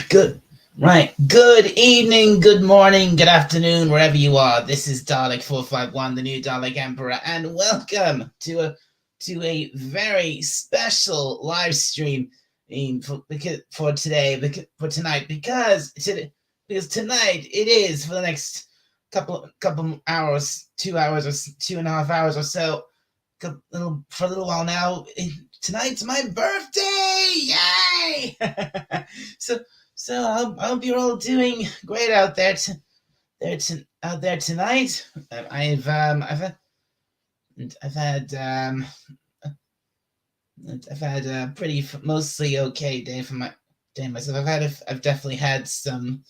Good. Right. Good evening, good morning, good afternoon, wherever you are. This is Dalek 451, the new Dalek Emperor, and welcome to a very special live stream for today, for tonight, because tonight it is for the next couple hours, 2 hours or 2.5 hours or so, for a little while now. Tonight's my birthday! Yay! so I hope you're all doing great out there. Out there tonight. I've had I've had a pretty mostly okay day for my day myself. I've definitely had some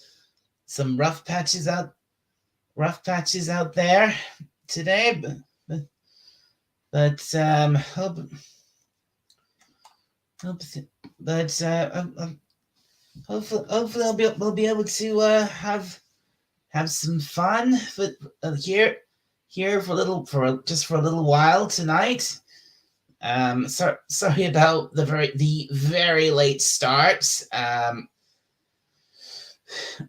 rough patches out there today, but hope but hopefully we'll be able to have some fun here for a little while tonight. Sorry about the very late start.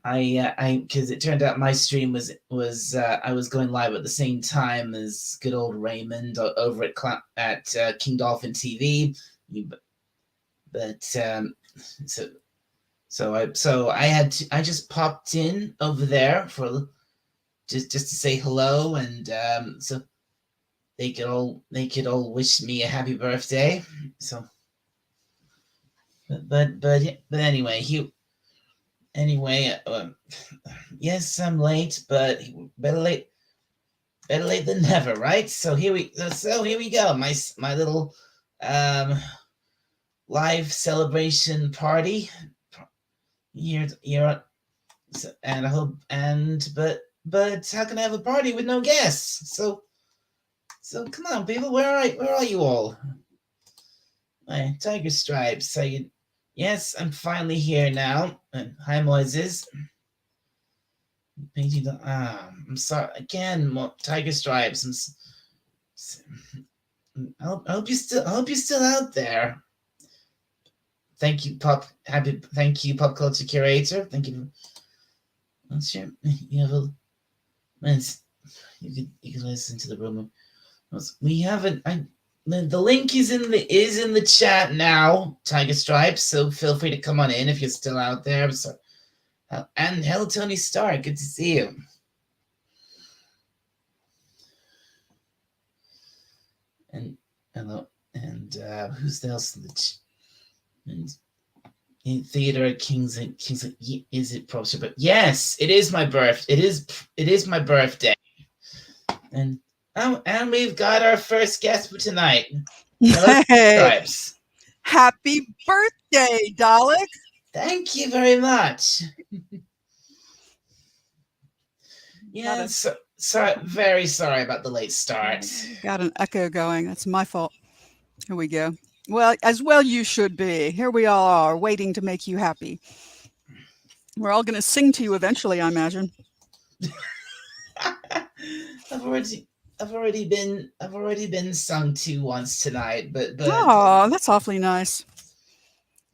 I because it turned out my stream was I was going live at the same time as good old Raymond over at King Dolphin TV. But I just popped in over there for just to say hello, and so they could all wish me a happy birthday. So, but anyway, yes, I'm late, but better late than never, right? So here we go. My little live celebration party here, and I hope but how can I have a party with no guests? So come on, people, where are you all? My Tiger Stripes. Yes, I'm finally here now. Hi, Moises. I'm sorry again, Tiger Stripes. I hope you're still out there. Thank you, Pop Culture Curator. Thank you. Sure, you have a. You can listen to the room. We haven't. The link is in the chat now, Tiger Stripes. So feel free to come on in if you're still out there. So, and hello, Tony Stark. Good to see you. And hello, and who's else in the chat? And in theater at King's is it Professor? But yes, it is my birth. It is my birthday, and we've got our first guest for tonight. Hello, Stripes. Happy birthday, Dalek. Thank you very much. Yeah, very sorry about the late start. Got an echo going. That's my fault. Here we go. Well, as well you should be. Here we all are, waiting to make you happy. We're all going to sing to you eventually, I imagine. I've already been sung to once tonight, but oh, that's awfully nice.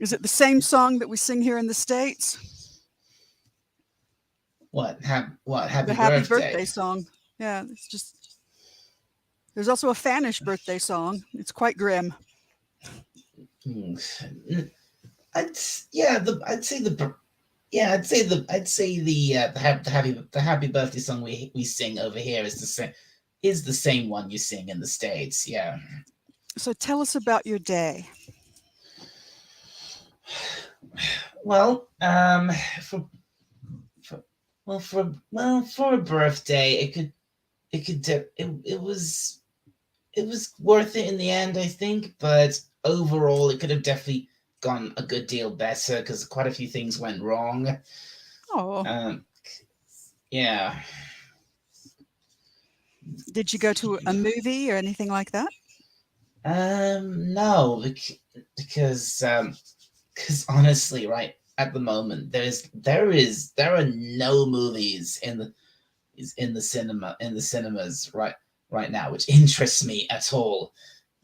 Is it the same song that we sing here in the States? What? Happy the happy birthday song. Yeah, it's just. There's also a Spanish birthday song. It's quite grim. I'd say the happy birthday song we sing over here is the same one you sing in the States. Yeah. So tell us about your day. Well, for a birthday, it was worth it in the end, I think, but overall it could have definitely gone a good deal better because quite a few things went wrong. Oh. Yeah. Did you go to a movie or anything like that? No, because honestly, right at the moment there are no movies in the cinemas right now which interests me at all.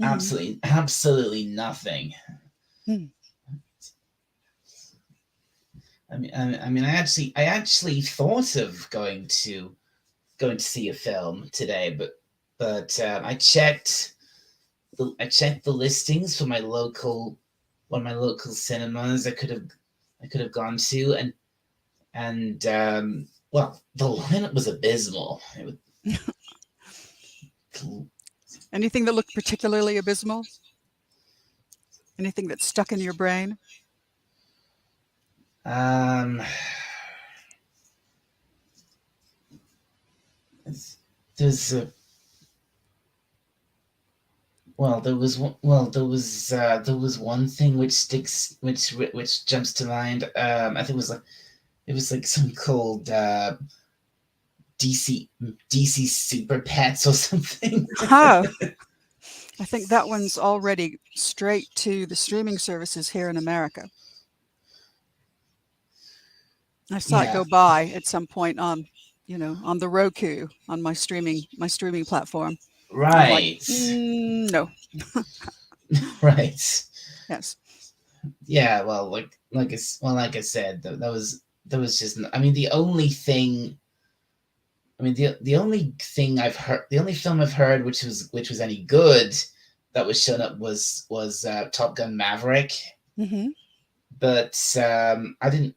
Absolutely nothing. I actually thought of going to see a film today, but I checked the listings for my local one of my local cinemas I could have gone to, and well, the lineup was abysmal. Anything that looked particularly abysmal? Anything that stuck in your brain? Um, there's a well, there was one thing which jumps to mind. I think it was like some called DC Super Pets or something. Oh, I think that one's already straight to the streaming services here in America. I saw it Yeah, go by at some point on, on the Roku on my streaming platform. I'm like, right, no, right. yes. Yeah, well, like I said, that was just. I mean, the only thing. I mean, the only thing I've heard, the only film I've heard which was any good that was shown up was Top Gun Maverick. Hmm. But I didn't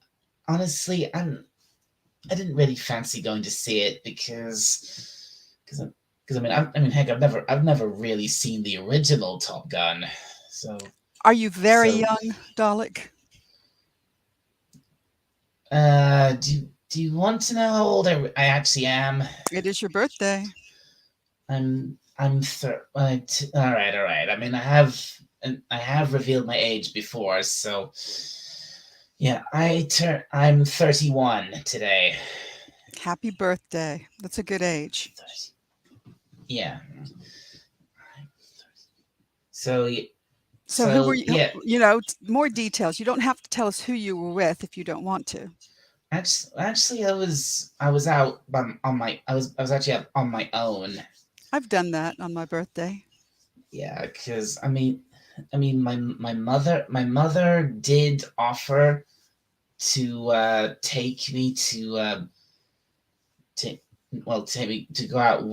honestly. I didn't really fancy going to see it because I mean, heck, I've never really seen the original Top Gun, so Are you very so young, Dalek? do you want to know how old I actually am? It is your birthday. All right. I mean, I have revealed my age before, so yeah, I'm 31 today. Happy birthday. That's a good age. Yeah. So So who were so you? yeah, More details. You don't have to tell us who you were with if you don't want to. actually I was out on my I was actually out on my own. I've done that on my birthday. Yeah, because I mean my mother did offer to take me to take me to go out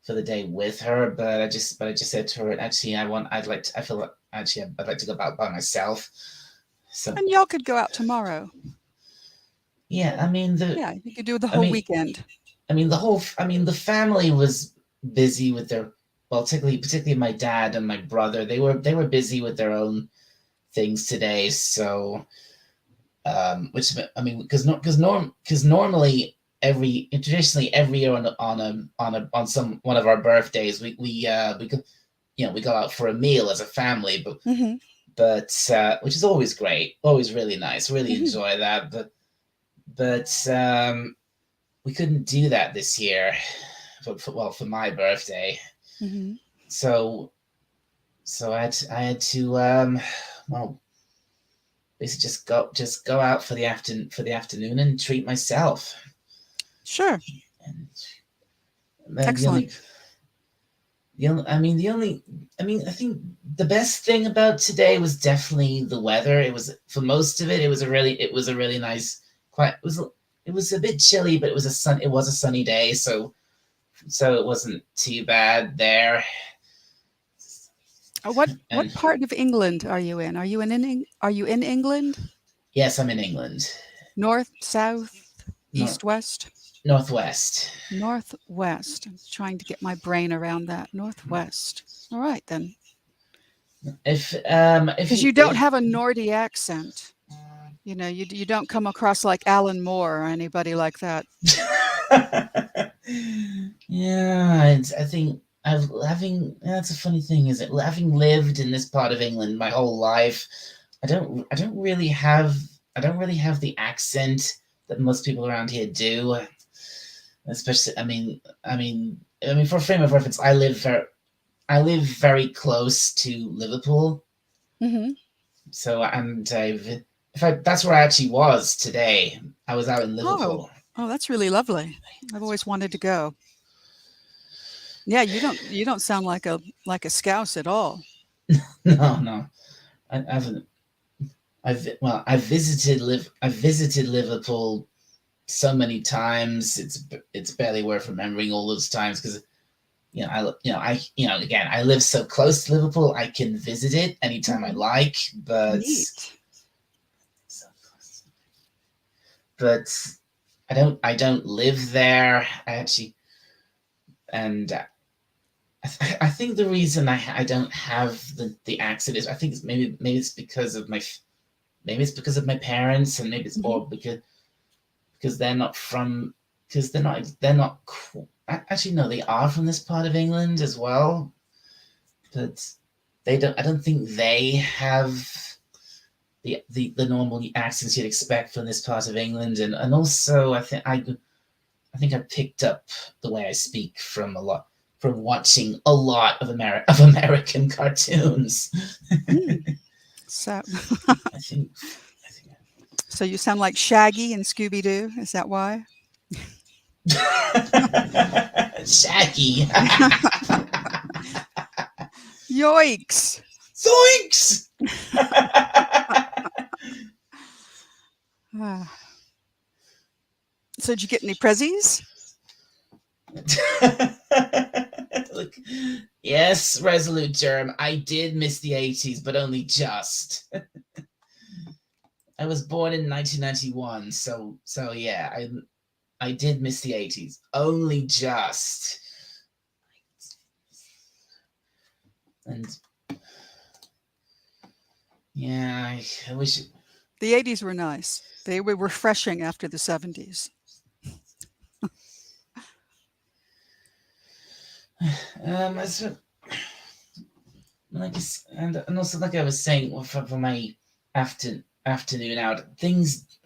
for the day with her, but I just said to her, actually, I feel like actually I'd like to go out by myself. So And y'all could go out tomorrow. yeah, Yeah, you could do the I whole mean weekend. I mean the family was busy with their well, particularly my dad and my brother. They were busy with their own things today. So which I mean, because normally traditionally every year on some one of our birthdays we go, we go out for a meal as a family, Hmm. which is always great, always really nice, really Hmm. enjoy that, but we couldn't do that this year for my birthday, Hmm. so I had to well basically just go out for the afternoon and treat myself. Sure. And then Excellent. I mean I think the best thing about today was definitely the weather. It was for most of it. It was a really nice. Quite it was a bit chilly, but it was a sunny day, so it wasn't too bad there. What And part of England are you in? Are you in England? yes, I'm in England, North, south, Nor- east, west? northwest. Northwest. I'm trying to get my brain around that. Northwest. All right then. If Because you you don't have a Nordy accent. You don't come across like Alan Moore or anybody like that. Yeah, I think that's a funny thing, is it? Having lived in this part of England my whole life, I don't really have the accent that most people around here do. Especially, for a frame of reference, I live very close to Liverpool, Hmm. so in fact, that's where I actually was today. I was out in Oh, Liverpool. oh, that's really lovely. I've always wanted to go. Yeah, you don't sound like a Scouse at all. No, no, I haven't. I've visited Liverpool so many times. It's barely worth remembering all those times because again, I live so close to Liverpool. I can visit it anytime I like, but Neat. but I don't live there. I actually and I think the reason I don't have the accent is I think it's maybe it's because of my parents, and maybe it's or because they're not from because they're not actually no, they are from this part of England as well, but they don't. I don't think they have the normal accents you'd expect from this part of England, and also I think I picked up the way I speak from watching a lot of American cartoons. So, I think so you sound like Shaggy and Scooby Doo. Is that why? Shaggy. Yoicks! Zoinks! So did you get any prezzies? Look, yes, Resolute Germ. I did miss the 80s, but only just. I was born in 1991, so yeah, I did miss the 80s, only just. And yeah, I wish The 80s were nice. They were refreshing after the 70s. And also like I was saying for my afternoon out,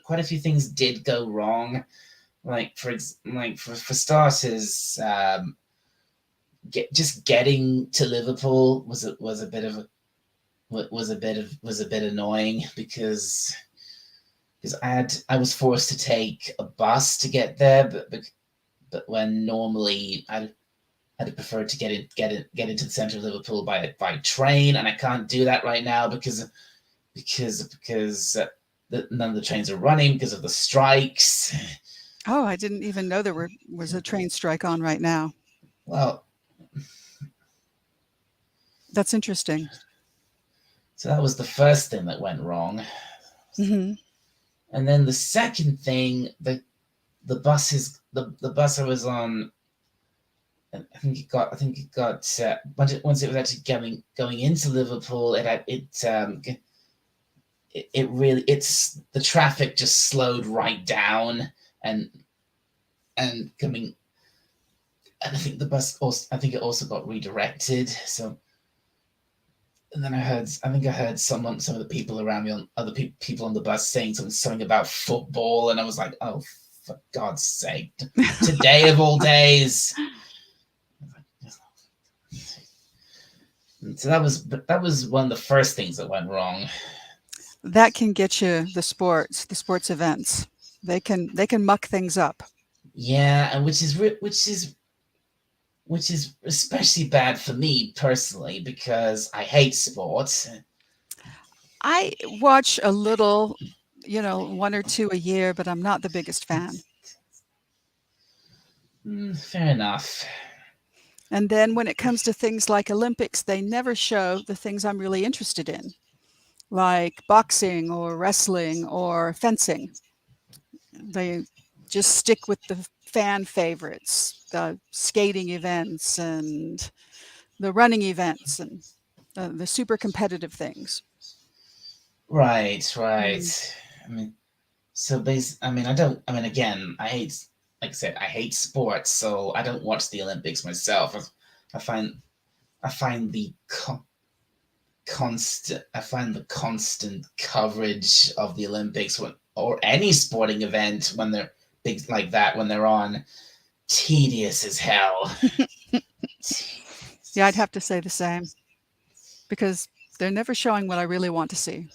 quite a few things did go wrong. Like for starters, just getting to Liverpool was a bit annoying because I was forced to take a bus to get there, but when normally I'd prefer to get into the center of Liverpool by train, and I can't do that right now because none of the trains are running because of the strikes. Oh, I didn't even know there was a train strike on right now. Well, that's interesting. So that was the first thing that went wrong. Mm-hmm. And then the second thing, the bus I was on, I think it got once it was actually going into Liverpool, the traffic just slowed right down, and coming, and I think the bus also, I think it also got redirected. So, and then I heard some of the people around me, other people on the bus saying something about football, and I was like, oh, for God's sake, today of all days. So that was one of the first things that went wrong. That can get you the sports events. They can muck things up. Yeah, and which is especially bad for me personally because I hate sports. I watch a little, one or two a year, but I'm not the biggest fan. Fair enough. And then when it comes to things like Olympics, they never show the things I'm really interested in, like boxing or wrestling or fencing. They just stick with the fan favorites, the skating events and the running events and the super competitive things. Right. I mean, again, like I said, I hate sports, so I don't watch the Olympics myself. I find the constant coverage of the Olympics or any sporting event when they're big like that, when they're on, tedious as hell. Yeah, I'd have to say the same because they're never showing what I really want to see.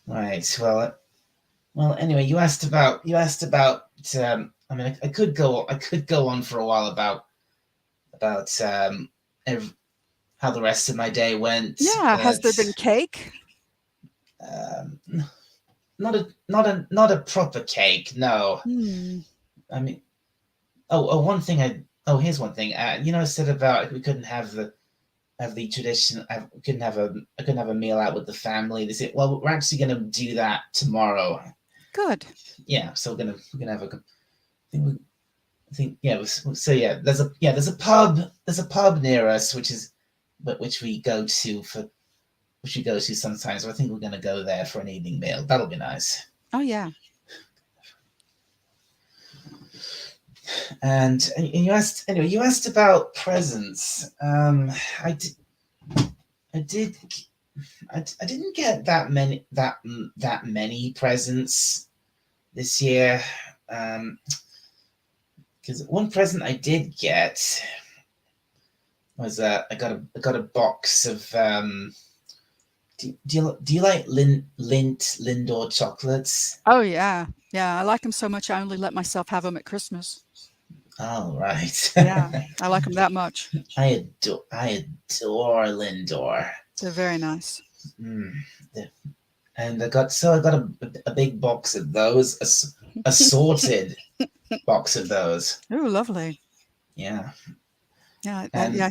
Right. Well. Anyway, you asked about. I could go on for a while about how the rest of my day went. Yeah. Has But there been cake? um, not a proper cake. No, Hmm. I mean, one thing here's one thing. I said about we couldn't have the tradition. I couldn't have a meal out with the family. They said, well, we're actually gonna do that tomorrow. Good. Yeah, so we're gonna have a. I think yeah. So yeah, there's a pub near us which we go to sometimes. So I think we're gonna go there for an evening meal. That'll be nice. Oh yeah. And you asked about presents. I did I did I didn't get that many presents this year. Because one present I did get was I got a box of do you like Lindor chocolates? Oh yeah. Yeah. I like them so much. I only let myself have them at Christmas. Oh right. Yeah. I like them that much. I adore Lindor. They're very nice. Mm. And I got a big box of those, assorted box of those. Oh, lovely. Yeah. Yeah. And Yeah.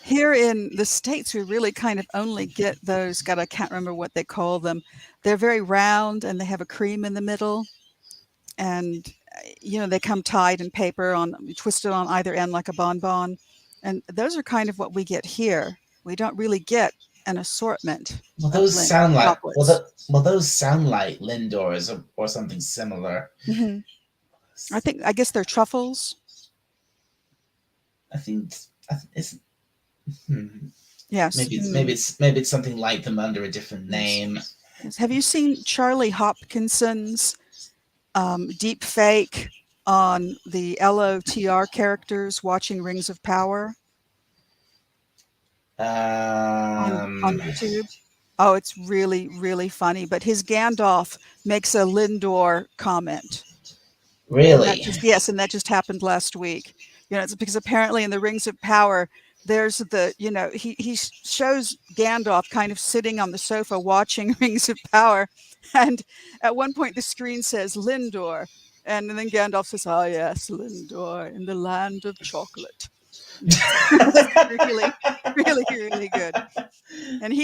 Here in the States, we really kind of only get those. God, I can't remember what they call them. They're very round and they have a cream in the middle. And, they come tied in paper twisted on either end like a bonbon. And those are kind of what we get here. We don't really get an assortment well, of those sound like chocolates. those sound like Lindors or something similar. Hmm. I guess they're truffles. I think it's Yes. maybe it's something like them under a different name. Yes. Have you seen Charlie Hopkinson's deep fake on the LOTR characters watching Rings of Power on YouTube? Oh, it's really, really funny. But his Gandalf makes a Lindor comment. Really? And that just happened last week. It's because apparently in the Rings of Power, there's he shows Gandalf kind of sitting on the sofa watching Rings of Power. And at one point the screen says Lindor. And then Gandalf says, oh yes, Lindor in the land of chocolate. Really, really, really good. And he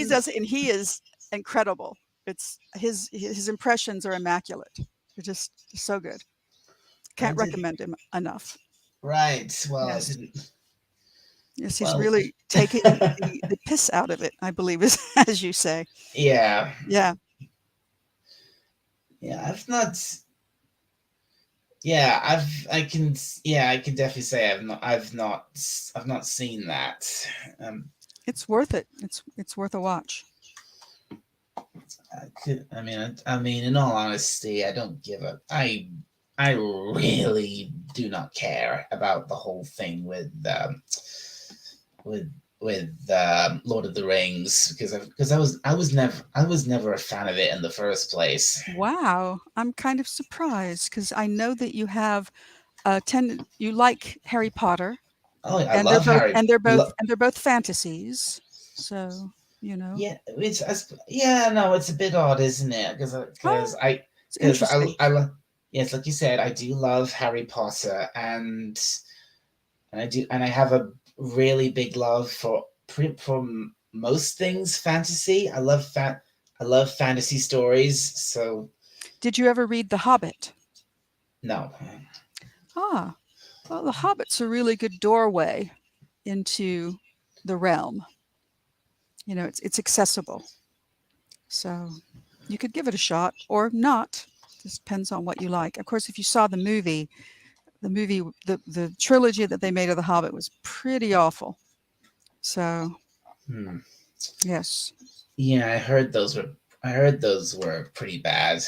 is incredible. It's his impressions are immaculate. They're just so good. Can't recommend him enough. Right. Well, Yes. I didn't. Yes, he's really taking the piss out of it, I believe, as you say. Yeah. Yeah. Yeah, I've not. Yeah, I can definitely say I've not seen that. It's worth it. It's worth a watch. I mean, in all honesty, I don't give a. I really do not care about the whole thing with Lord of the Rings because I was never a fan of it in the first place. Wow, I'm kind of surprised because I know that you have you like Harry Potter. Oh, I love Harry. And they're both fantasies. So Yeah, it's a bit odd, isn't it? Because I yes, like you said, I do love Harry Potter, and I have a really big love for most things fantasy. I love fantasy stories. So, did you ever read The Hobbit? No. Well, The Hobbit's a really good doorway into the realm. It's accessible, so you could give it a shot or not. Just depends on what you like. Of course, if you saw the trilogy that they made of The Hobbit was pretty awful. So, yes. Yeah, I heard those were pretty bad.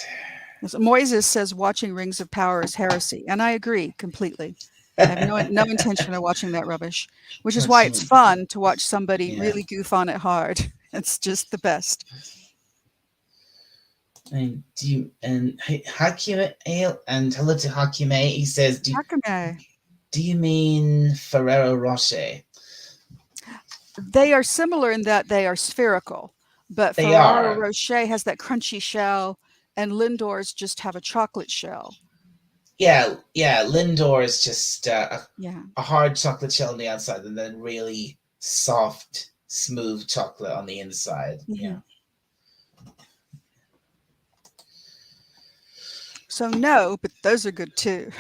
Moises says watching Rings of Power is heresy, and I agree completely. I have no intention of watching that rubbish, which is why it's fun to watch somebody really goof on it hard. It's just the best. And Hakime and hello to Hakime. He says, Hakime. Do you mean Ferrero Rocher? They are similar in that they are spherical, but They Ferrero are. Rocher has that crunchy shell, and Lindor's just have a chocolate shell. Yeah, yeah. Lindor is just Yeah. a hard chocolate shell on the outside, and then really soft, smooth chocolate on the inside. Hmm. Yeah. So no, but those are good too.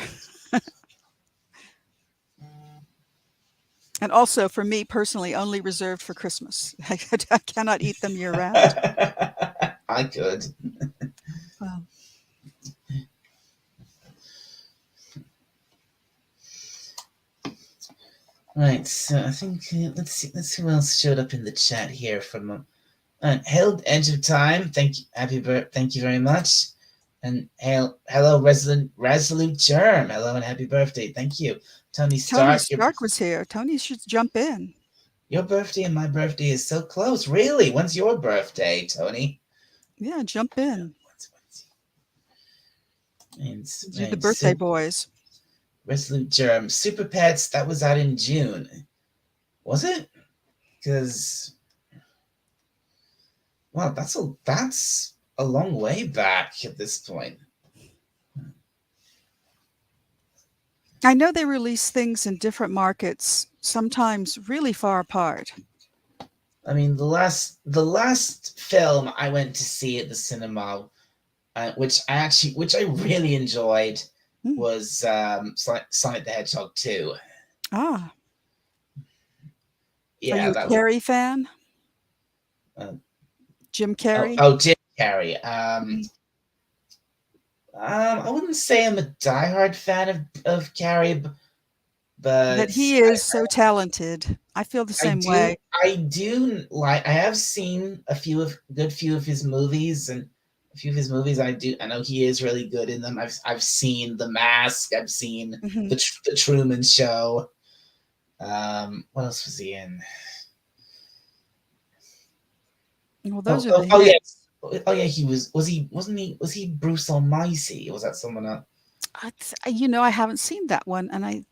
And also for me personally, only reserved for Christmas. I cannot eat them year round. I could. Wow. Right, so I think let's see who else showed up in the chat here from Hailed Edge of Time. Thank you very much. And hello, Resolute Germ. Hello and happy birthday. Thank you. Tony Tony Stark, Stark was here. Tony should jump in. your birthday and my birthday is so close. Really? When's your birthday, Tony? Yeah, jump in. Do the birthday boys. Resolute Germ. Super Pets, that was out in June. Was it? Because wow, that's a long way back at this point. I know they release things in different markets, sometimes really far apart. I mean, the last film I went to see at the cinema, which I really enjoyed, was Sonic the Hedgehog 2. Ah. Yeah, Are you a Carrey fan? Jim Carrey? Oh, Jim Carrey. I wouldn't say I'm a diehard fan of Carrey, but he is so talented. I feel the same way. I do like. I have seen a few of his movies, and a few of his movies I know he is really good in them. I've seen The Mask. I've seen the Truman Show. What else was he in? Well, those are the hits. Oh yeah, was he Bruce Almighty? Or was that someone else? I haven't seen that one, and I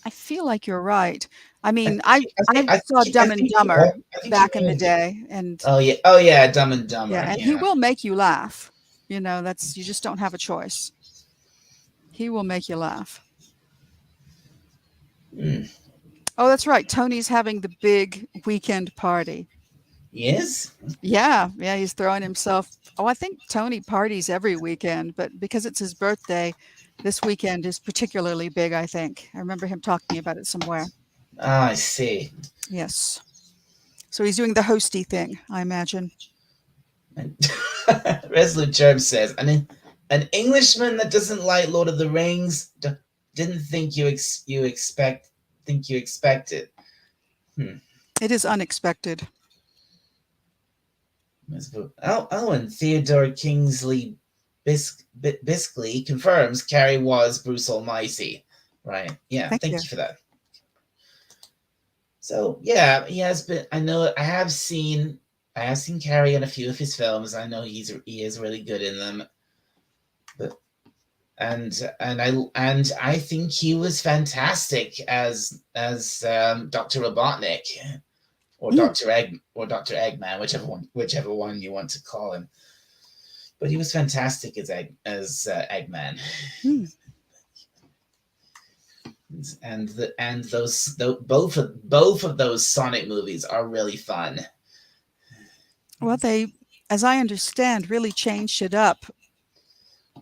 feel like you're right. I mean, I saw Dumb and Dumber back in the day, and oh yeah, Dumb and Dumber. Yeah, and he will make you laugh. You just don't have a choice. He will make you laugh. Oh, that's right. Tony's having the big weekend party. Yes? Yeah, he's throwing himself. Oh, I think Tony parties every weekend, but because it's his birthday, this weekend is particularly big, I think. I remember him talking about it somewhere. Ah, I see. Yes. So he's doing the hosty thing, I imagine. Resolute Germ says, an Englishman that doesn't like Lord of the Rings didn't think you expect it. It is unexpected. And Theodore Kingsley Biskley confirms Carrey was Bruce Almighty. Right. Yeah. Thank you for that. So yeah, he has been. I have seen Carrey in a few of his films. I know he is really good in them. But I think he was fantastic as Dr. Robotnik. Or Dr. Eggman, whichever one you want to call him. But he was fantastic as Eggman. And both of those Sonic movies are really fun. Well, they, as I understand, really changed it up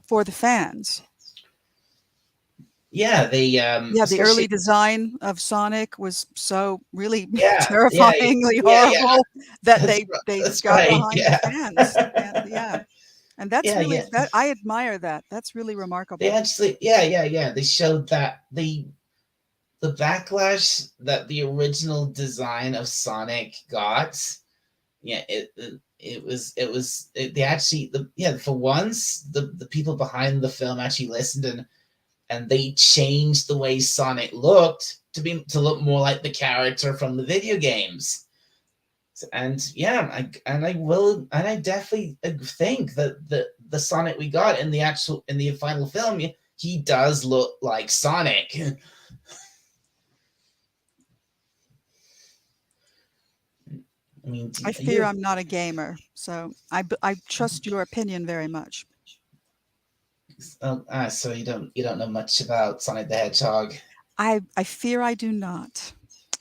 for the fans. Yeah, the early design of Sonic was so really terrifyingly horrible that they got behind the fans. And that's really that I admire that. That's really remarkable. They actually they showed that the backlash that the original design of Sonic got. For once the people behind the film actually listened and they changed the way Sonic looked to look more like the character from the video games. And I definitely think that the Sonic we got in the final film, he does look like Sonic. I mean, I fear you I'm not a gamer, so I trust your opinion very much. so you don't know much about Sonic the Hedgehog. I fear I do not.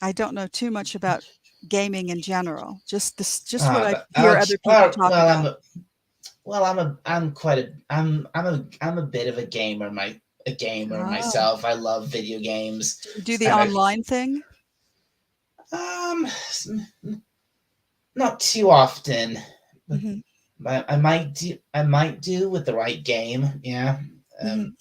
I don't know too much about gaming in general. Just what I But hear other people talk about. I'm a bit of a gamer. A gamer Oh, myself. I love video games, do you do the and I online thing? um not too often, but Hmm. I might do with the right game. Yeah. Um,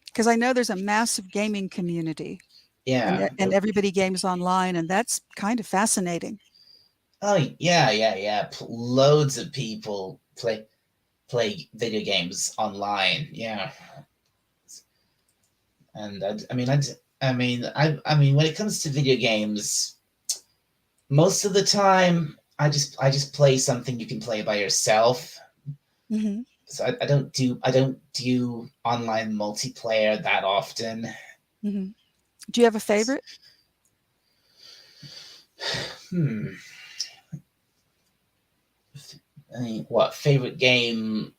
Because I know there's a massive gaming community, and yeah. and everybody games online, and that's kind of fascinating. Oh yeah, yeah, yeah. Loads of people play video games online. Yeah, and I mean, when it comes to video games, most of the time, I just play something you can play by yourself. Hmm. So I don't do online multiplayer that often. Hmm. Do you have a favorite? Hmm. I mean, what favorite game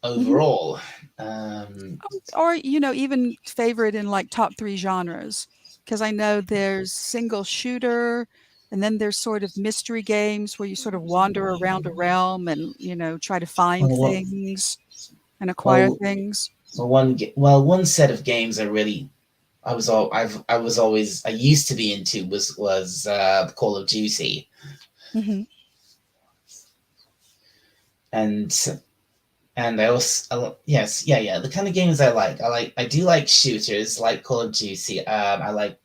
Hmm. overall? Um, Or even favorite in like top three genres? Because I know there's single shooter, and then there's sort of mystery games where you sort of wander around a realm and try to find well, things and acquire well, things. one set of games I was always I used to be into was Call of Duty, Hmm. and I also yes, yeah, yeah, the kind of games I do like shooters like Call of Duty. I like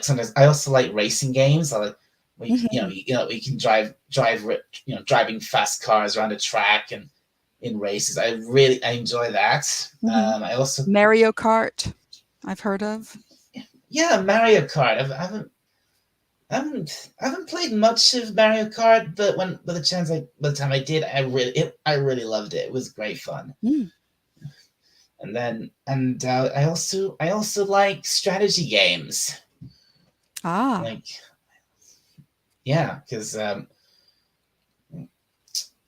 sometimes I also like racing games. I like Hmm. you can driving fast cars around a track and in races. I enjoy that. Hmm. I also Mario Kart, I've heard of. yeah, Mario Kart. I haven't played much of Mario Kart, but by the time I did, I really loved it. It was great fun. Mm. I also like strategy games. Ah. Like yeah, because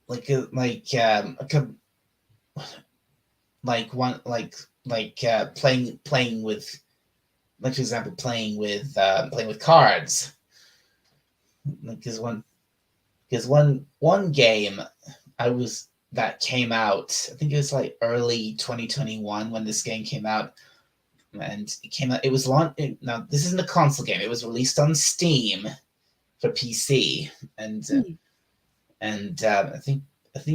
like like one playing with like for example playing with cards. Because one game I was that came out. I think it was like early 2021 when this game came out, and it came out. It was launched. Now this isn't a console game. It was released on Steam for PC, and Mm. I think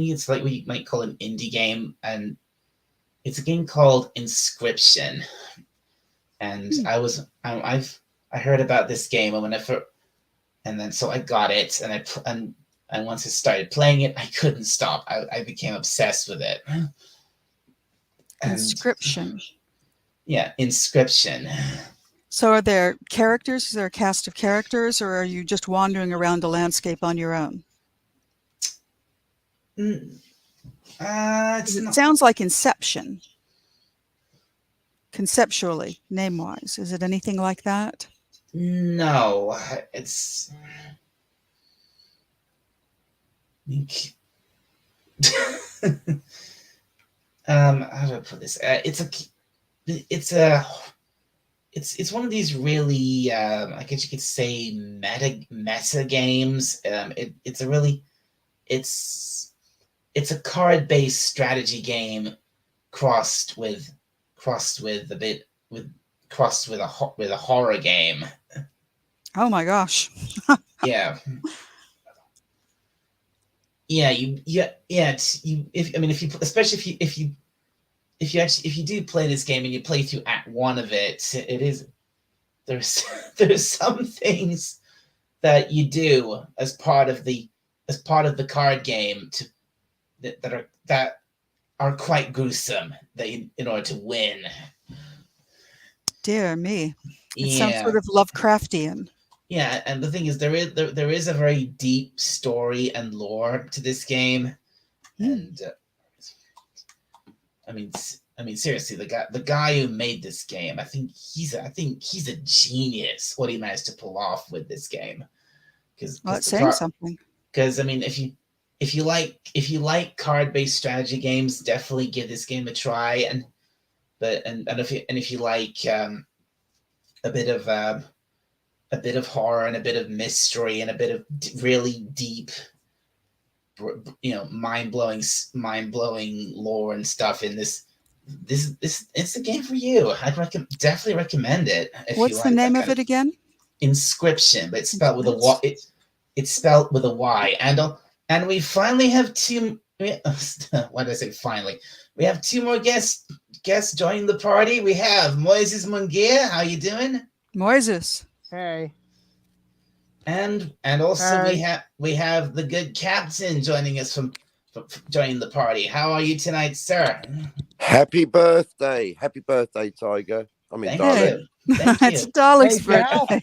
it's like what you might call an indie game, and it's a game called Inscription. And Mm. I heard about this game, and and then so I got it, and once I started playing it, I couldn't stop. I became obsessed with it. And Inscription. yeah, Inscription. So are there characters? Is there a cast of characters, or are you just wandering around the landscape on your own? Mm, 'Cause it's it not. sounds like Inception, conceptually, name-wise. Is it anything like that? No, it's. How do I put this? It's a it's one of these really I guess you could say meta games. It's a really it's it's a card based strategy game crossed with crossed with a bit with crossed with a horror game. Oh my gosh. Yeah, It's, you if I mean if you especially if you do play this game and you play through Act One of it, it is there's there's some things that you do as part of the card game that are quite gruesome in order to win. Dear me. It sounds Yeah, sort of Lovecraftian. yeah, and the thing is, there is a very deep story and lore to this game, Mm. and I mean, seriously, the guy who made this game, I think he's a genius. What he managed to pull off with this game, Well, it's saying something. Because I mean, if you like card-based strategy games, definitely give this game a try. And if you like a bit of horror and a bit of mystery and a bit of really deep, mind-blowing lore and stuff in this it's the game for you. I'd definitely recommend it. What's the name of it again? Inscription, but it's spelled with a Y. It's spelled with a Y. And we finally have two. Why did I say finally? We have two more guests joining the party. We have Moises Munguia. How you doing? Moises. Hey. And also we have the good captain joining us from joining the party. How are you tonight, sir? Happy birthday, Tiger. I mean, Dalek. Thank you. It's Dalek's birthday.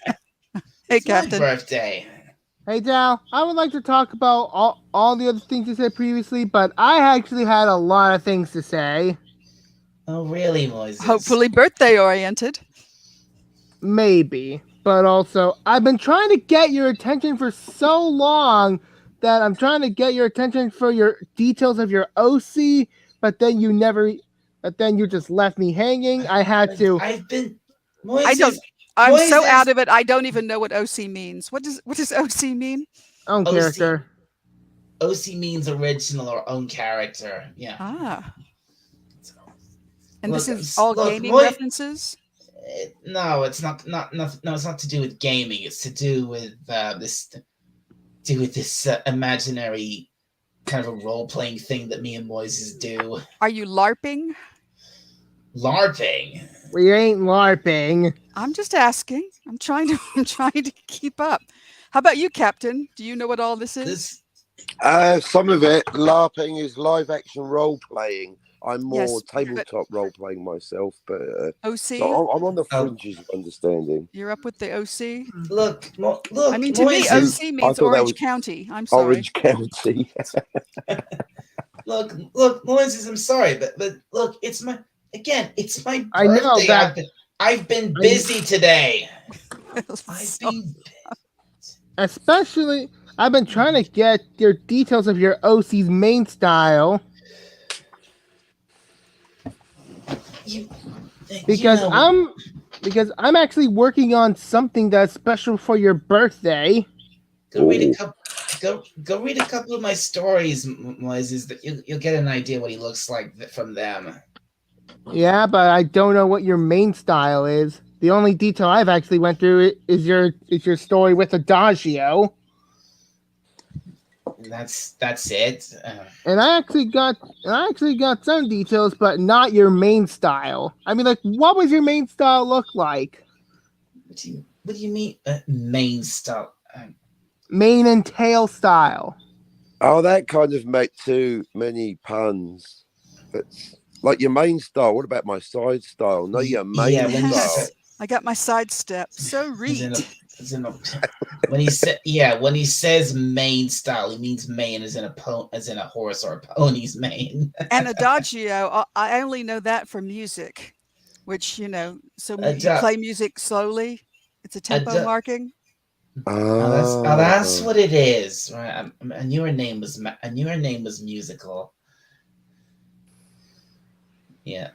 Hey, Captain. My birthday. Hey, Dal. I would like to talk about all the other things you said previously, but I actually had a lot of things to say. Oh, really, Moises? Hopefully birthday oriented. Maybe. But also, I've been trying to get your attention for so long that I'm trying to get your attention for your details of your OC, but then you just left me hanging. I had to. Moises, I'm so out of it. I don't even know what OC means. What does OC mean? Own character. OC means original or own character. Yeah. Ah. And this is all gaming references? No, it's not. No, it's not to do with gaming. It's to do with this imaginary kind of a role-playing thing that me and Moises do. Are you LARPing? LARPing? We ain't LARPing. I'm just asking. I'm trying to keep up. How about you, Captain? Do you know what all this is? Some of it. LARPing is live-action role-playing. I'm more tabletop role-playing myself, but OC. So I'm on the fringes of understanding. You're up with the OC. Look. I mean, to me, OC means Orange County. I'm sorry. Orange County. look, Moises. I'm sorry, but look, it's my birthday. I know that. I've been busy today. Especially, I've been trying to get your details of your OC's main style. Because I'm actually working on something that's special for your birthday. Go read a couple of my stories, Moises. That you'll get an idea what he looks like from them. Yeah, but I don't know what your main style is. The only detail I've actually went through is your story with Adagio. That's it. And I actually got some details, but not your main style. I mean, like, what was your main style look like? What do you mean main style? Main and tail style. Oh, that kind of make too many puns. But like your main style. What about my side style? No, your main style. I got my sidestep. So read. When he says main style, he means main as in a horse or a pony's mane. And Adagio, I only know that for music, which so when you play music slowly, it's a tempo marking. That's what it is. Right? I knew her name was musical. Yeah,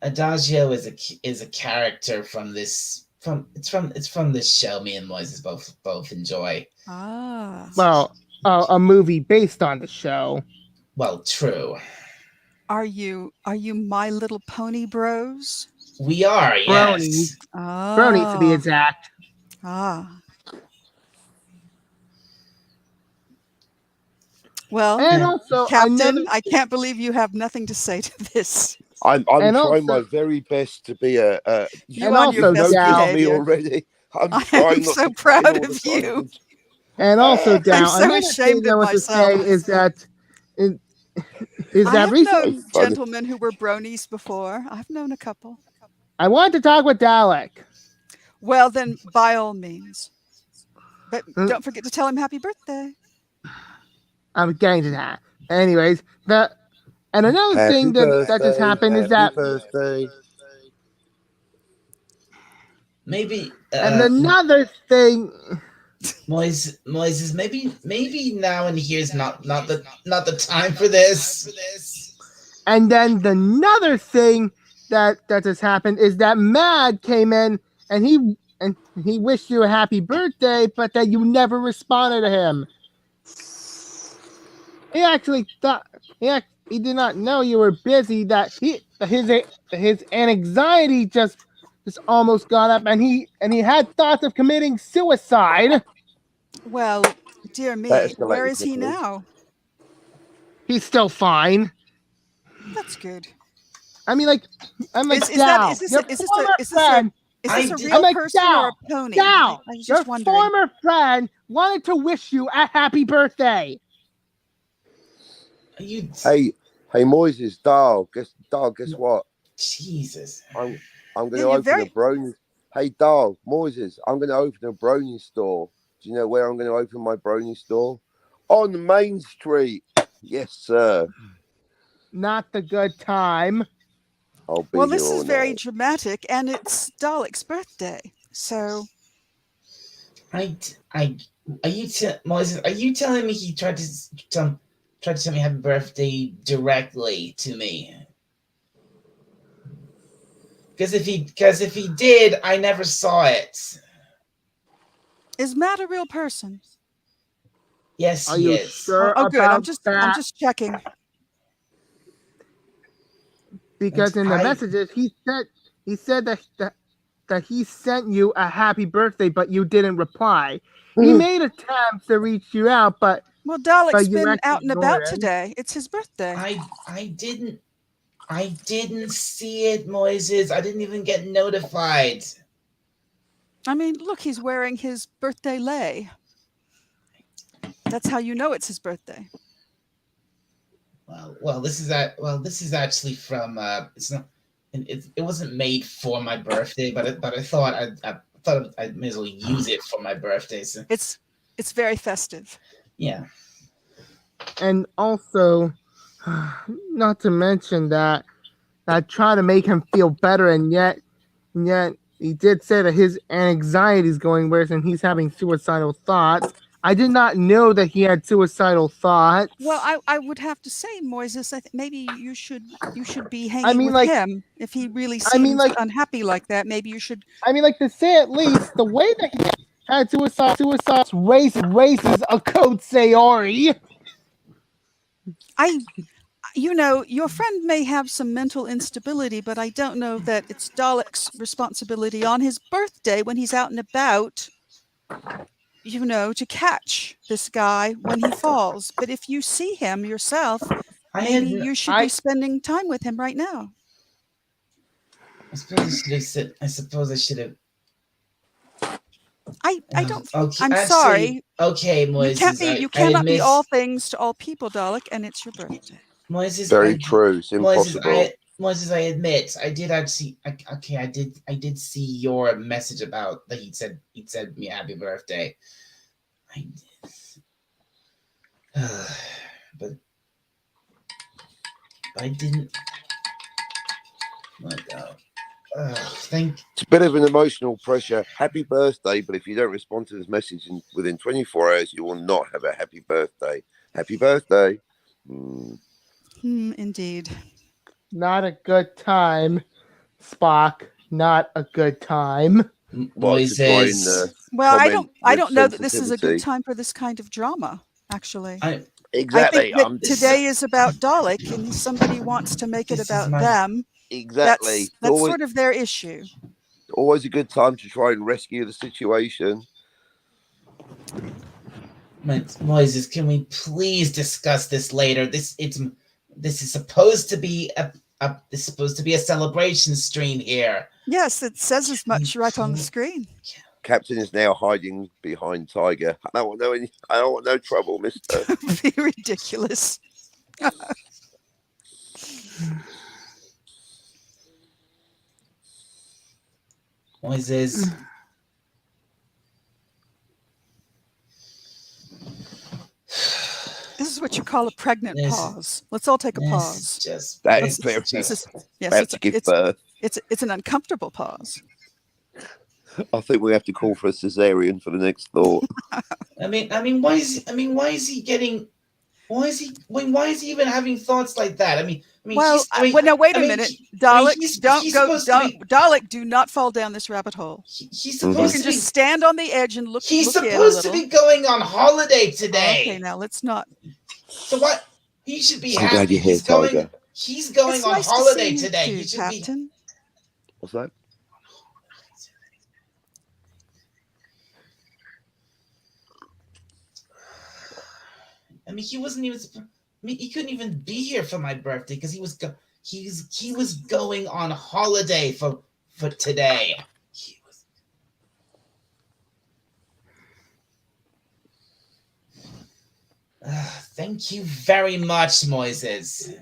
Adagio is a character from this. It's from this show me and Moises both enjoy. Ah. Well, a movie based on the show. Well, true. Are you My Little Pony bros? We are, yes. Bronies to be exact. Ah. Well, and also, Captain, I can't believe you have nothing to say to this. I'm trying my very best to be a. You on your best behavior. Me already. I'm so proud of you. And also, down. I'm so ashamed of myself. Is that I've known gentlemen who were bronies before. I've known a couple. I want to talk with Dalek. Well, then, by all means. But don't forget to tell him happy birthday. I'm getting to that. Anyways, and another thing that just happened is that maybe and another thing Moises, maybe now and here's not the time for this. And then another thing that just happened is that Mad came in and he wished you a happy birthday, but that you never responded to him. He actually thought he did not know you were busy. That his anxiety just almost got up, and he had thoughts of committing suicide. Well, dear me, That escalated where is he quickly. now? He's still fine. That's good. I mean, like, I'm like, Is this your former friend, a did- real I'm like, person or a pony? I Dal, was your just wondering. former friend wanted to wish you a happy birthday. Are you Hey, Moises, Dal, guess what? Jesus? I'm going to Yeah, you're open very- a brownie. Hey, Dal, Moises, I'm going to open a brownie store. Do you know where I'm going to open my brownie store? On Main Street. Yes, sir. Not the good time. I'll be Well, here this all is very night. dramatic, and it's Dalek's birthday. So, Are you Moises? Are you telling me he tried to tell me happy birthday directly to me? Because if he did, I never saw it. is Matt a real person? Yes, Are he you is. sure Oh, good. about I'm that? just checking. Because in the messages he said that he sent you a happy birthday, but you didn't reply. He made attempts to reach you out, but Well, Dalek's But you been actually out and ignored about him. today. It's his birthday. I didn't see it, Moises. I didn't even get notified. I mean, look, he's wearing his birthday lei. That's how you know it's his birthday. Well, this is actually from. It's not. It wasn't made for my birthday, but I thought I may as well use it for my birthday. So It's very festive. yeah. and also, not to mention that I try to make him feel better, and yet he did say that his anxiety is going worse and he's having suicidal thoughts. I did not know that he had suicidal thoughts. Well, I would have to say, Moises, maybe you should be hanging mean, with like- him if he really seems I mean, like- unhappy like that. Maybe you should. I mean, like, to say at least, the way that he had suicide races a code Sayori. Your friend may have some mental instability, but I don't know that it's Dalek's responsibility on his birthday when he's out and about, to catch this guy when he falls. But if you see him yourself, maybe you should be spending time with him right now. I suppose I should have. I don't. Okay, I'm actually, sorry. Okay, Moises. You cannot be admit- all things to all people, Dalek, and it's your birthday. Moises, Very true. It's impossible. Moises, I admit, I did actually. I did see your message about that. He'd said me happy birthday. I did, but I didn't. What the? It's a bit of an emotional pressure. Happy birthday, but if you don't respond to this message within 24 hours, you will not have a happy birthday. Happy birthday. Indeed. Not a good time, Spock. Not a good time. Moises. Well, I comment don't know with that this is a sensitivity. good time for this kind of drama, actually. Exactly. I think that today is about Dalek, and somebody wants to make it This is about my- them. Exactly. That's sort of their issue. Always a good time to try and rescue the situation. Moises, can we please discuss this later? This is supposed to be a celebration stream here. Yes, it says as much right on the screen. Captain is now hiding behind Tiger. I don't want no trouble, mister. Be ridiculous. Moises. This is what you call a pregnant This- pause. Let's all take a This pause. just That Let's- is very Yes, about to give birth. it's an uncomfortable pause. I think we have to call for a cesarean for the next thought. why is he getting? Why is he even having thoughts like that? Well, now wait a minute, Dalek. He's supposed to be. Dalek, do not fall down this rabbit hole. He's You supposed can to be. just stand on the edge and look. He's look in a supposed to little. be going on holiday today. Okay, now let's not. So what? He should be I'm happy. glad you're here, Tiger. He's going It's on nice to holiday see you today. too, He should Captain. What's that? be. He wasn't even. He couldn't even be here for my birthday because he was going on holiday for today. He was. Thank you very much, Moises.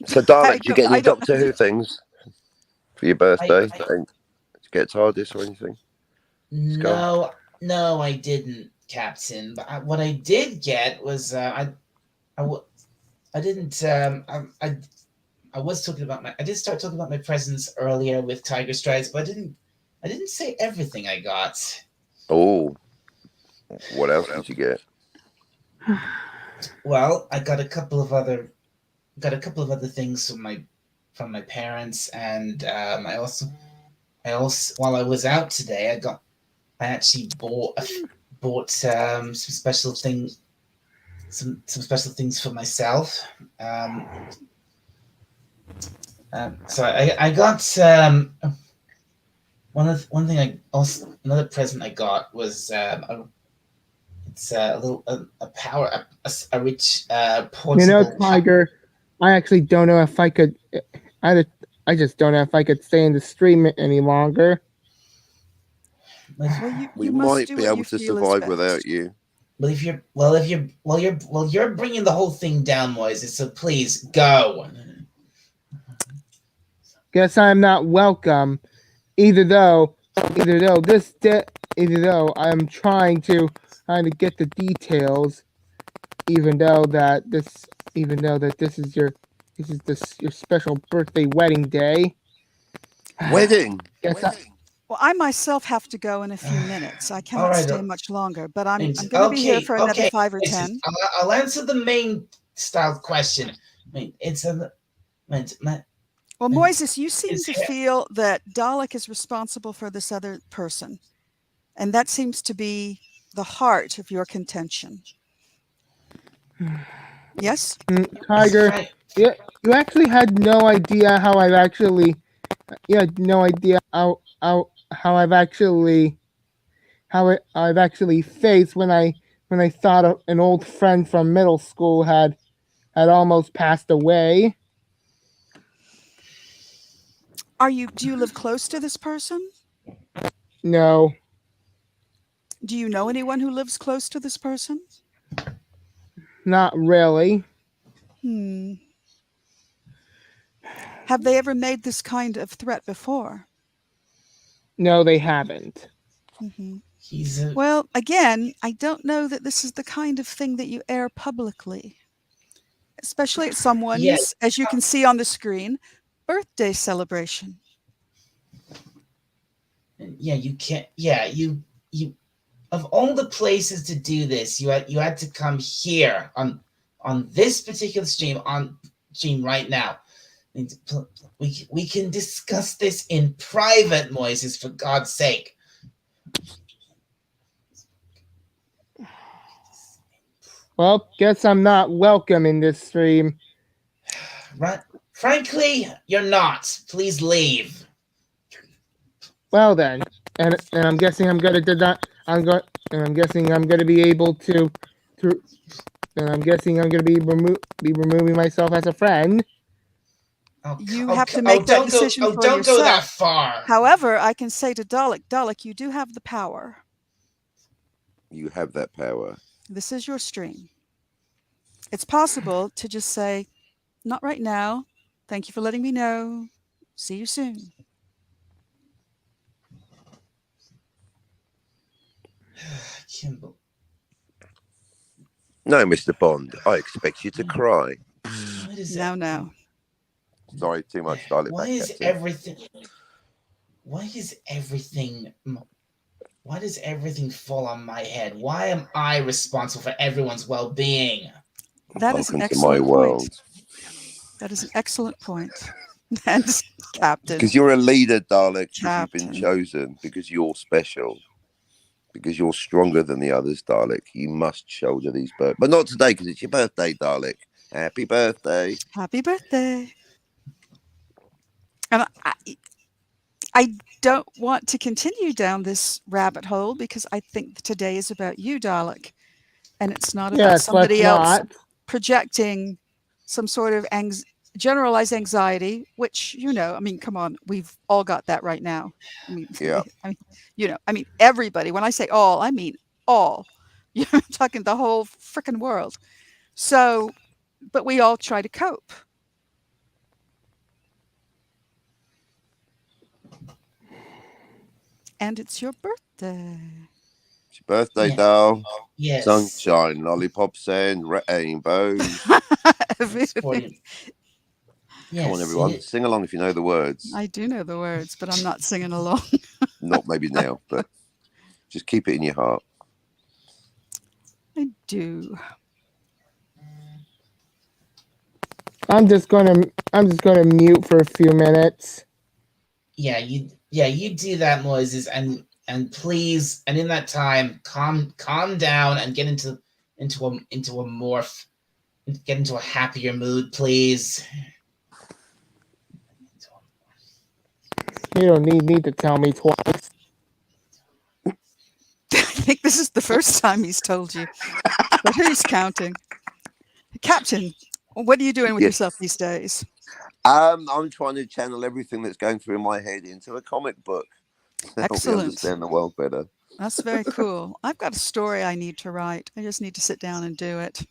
So, Dalek, do you get any Doctor Who things for your birthday? Did you get TARDIS or anything? No, I didn't, Captain. But what I did get was I didn't. I was talking about I did start talking about my presents earlier with Tiger Strides, but I didn't say everything I got. Oh, what else did you get? Well, I got a couple of other things from my parents, and I also while I was out today, I actually bought some special things for myself. So I got another present I got was it's a rich portable. Tiger, I actually don't know if I could. I just don't know if I could stay in the stream any longer. We might be able to survive without you. But you're bringing the whole thing down, Moises. So please go. Guess I'm not welcome, even though I'm trying to get the details, even though this is your special birthday wedding day. Wedding. Well, I myself have to go in a few minutes. I cannot stay much longer, but I'm going to be here for another 5 or 10. I'll answer the main style question. Well, Moises, you seem to feel that Dalek is responsible for this other person, and that seems to be the heart of your contention. Yes, Tiger. Yeah, you actually had no idea how I've actually. You had no idea how I've actually faced when I thought an old friend from middle school had almost passed away. Do you live close to this person? No. Do you know anyone who lives close to this person? Not really. Have they ever made this kind of threat before? No, they haven't. Well, again, I don't know that this is the kind of thing that you air publicly, especially at someone's, as you can see on the screen, birthday celebration. Yeah, you can't. Yeah, you. Of all the places to do this, you had to come here on this particular stream right now. We can discuss this in private, Moises, for God's sake. Well, guess I'm not welcome in this stream. Right? Frankly, you're not. Please leave. Well then, and I'm guessing I'm gonna be able to. And I'm guessing I'm gonna be removing myself as a friend. You have to make that decision for yourself. Don't go that far. However, I can say to Dalek, you do have the power. You have that power. This is your stream. It's possible to just say, not right now. Thank you for letting me know. See you soon. Kimball. No, Mr. Bond, I expect you to cry. No. Sorry, too much Dalek. Why is Captain. everything? Why is everything? Why does everything fall on my head? Why am I responsible for everyone's well-being? That is an Welcome to my excellent world. point. That is an excellent point. And Captain. Because you're a leader, Dalek. Because you've been Captain. chosen. Because you're special. Because you're stronger than the others, Dalek. You must shoulder these burdens. But not today, because it's your birthday, Dalek. Happy birthday. Happy birthday. And I don't want to continue down this rabbit hole because I think today is about you, Dalek. And it's not about Yes, somebody let's else not. projecting some sort of generalized anxiety, which, you know, I mean, come on, we've all got that right now. I mean, Yeah. I mean, everybody, when I say all, I mean all. I'm talking the whole freaking world. So, but we all try to cope. And it's your birthday. It's your birthday, Yeah. Dal. Yes. Sunshine, lollipops, and rainbows. Sporting. Yes, Come on, everyone. Sing along if you know the words. I do know the words, but I'm not singing along. Not maybe now, but just keep it in your heart. I do. I'm just gonna mute for a few minutes. Yeah, you do that, Moises, and please, and in that time, calm down and get into a happier mood, please. You don't need to tell me twice. I think this is the first time he's told you. But who's counting? Captain, what are you doing with yourself these days? I'm trying to channel everything that's going through my head into a comic book to help me Excellent. understand the world better. That's very cool. I've got a story I need to write. I just need to sit down and do it.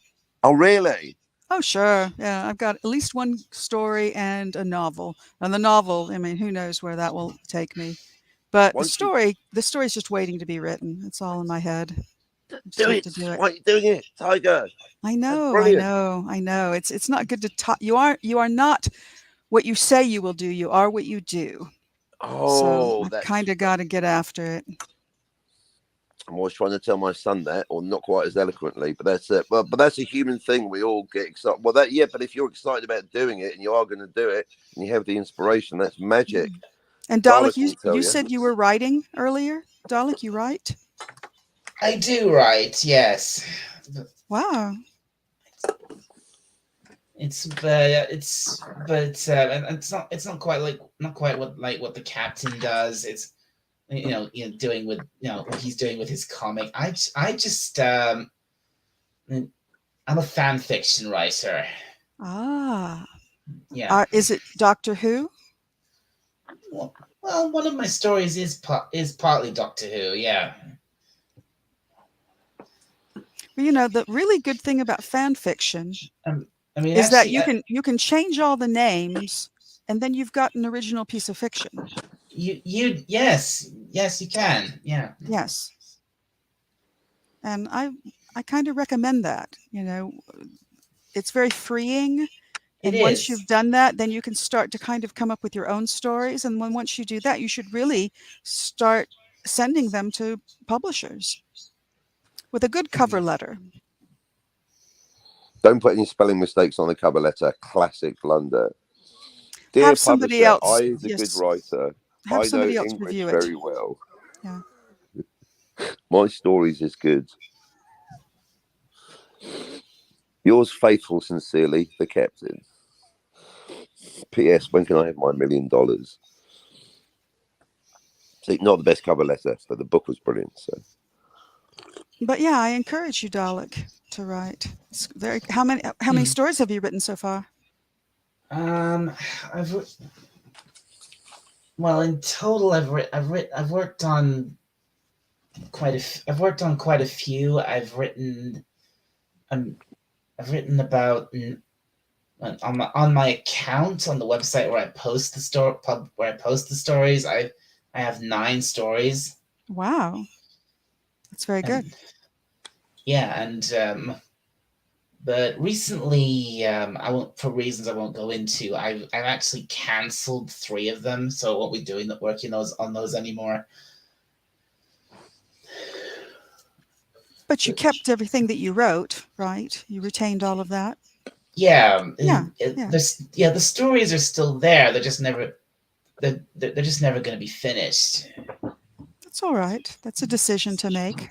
Oh, really? Oh, sure. Yeah, I've got at least one story and a novel. And the novel, I mean, who knows where that will take me. But the story is just waiting to be written. It's all in my head. Do it. Why are you doing it, Tiger? I know. It's not good to talk. You are not what you say you will do. You are what you do. Oh, so I kind of got to get after it. I'm always trying to tell my son that, or not quite as eloquently, but that's it. But that's a human thing. We all get excited. Well, but if you're excited about doing it and you are going to do it and you have the inspiration, that's magic. And Dalek, you said you were writing earlier. Dalek, you write? I do write, yes. Wow. It's not quite what the captain does. It's doing with what he's doing with his comic. I'm a fan fiction writer. Ah. Yeah. Is it Doctor Who? Well, one of my stories is partly Doctor Who. Yeah. Well, the really good thing about fan fiction is that you can change all the names, and then you've got an original piece of fiction. Yes, you can. Yeah. Yes. And I kind of recommend that. It's very freeing. And once you've done that, then you can start to kind of come up with your own stories. And once you do that, you should really start sending them to publishers with a good cover letter. Don't put any spelling mistakes on the cover letter. Classic blunder. Dear have somebody publisher, else. I, as a good writer, have somebody know else English review very it. well. Yeah. My stories is good. Yours faithful, sincerely, the captain. P.S. When can I have my $1 million? See, not the best cover letter, but the book was brilliant. So. But yeah, I encourage you, Dalek, to write. It's how many stories have you written so far? In total, I've worked on quite a few. I've written about on my account on the website where I post the stories. I have 9 stories. Wow, that's very good. Yeah, and but recently, I won't, for reasons I won't go into. I've actually cancelled 3 of them, so I won't be doing working on those anymore. But you kept everything that you wrote, right? You retained all of that. Yeah, Yeah, the stories are still there. They're just never they're just never going to be finished. That's all right. That's a decision to make.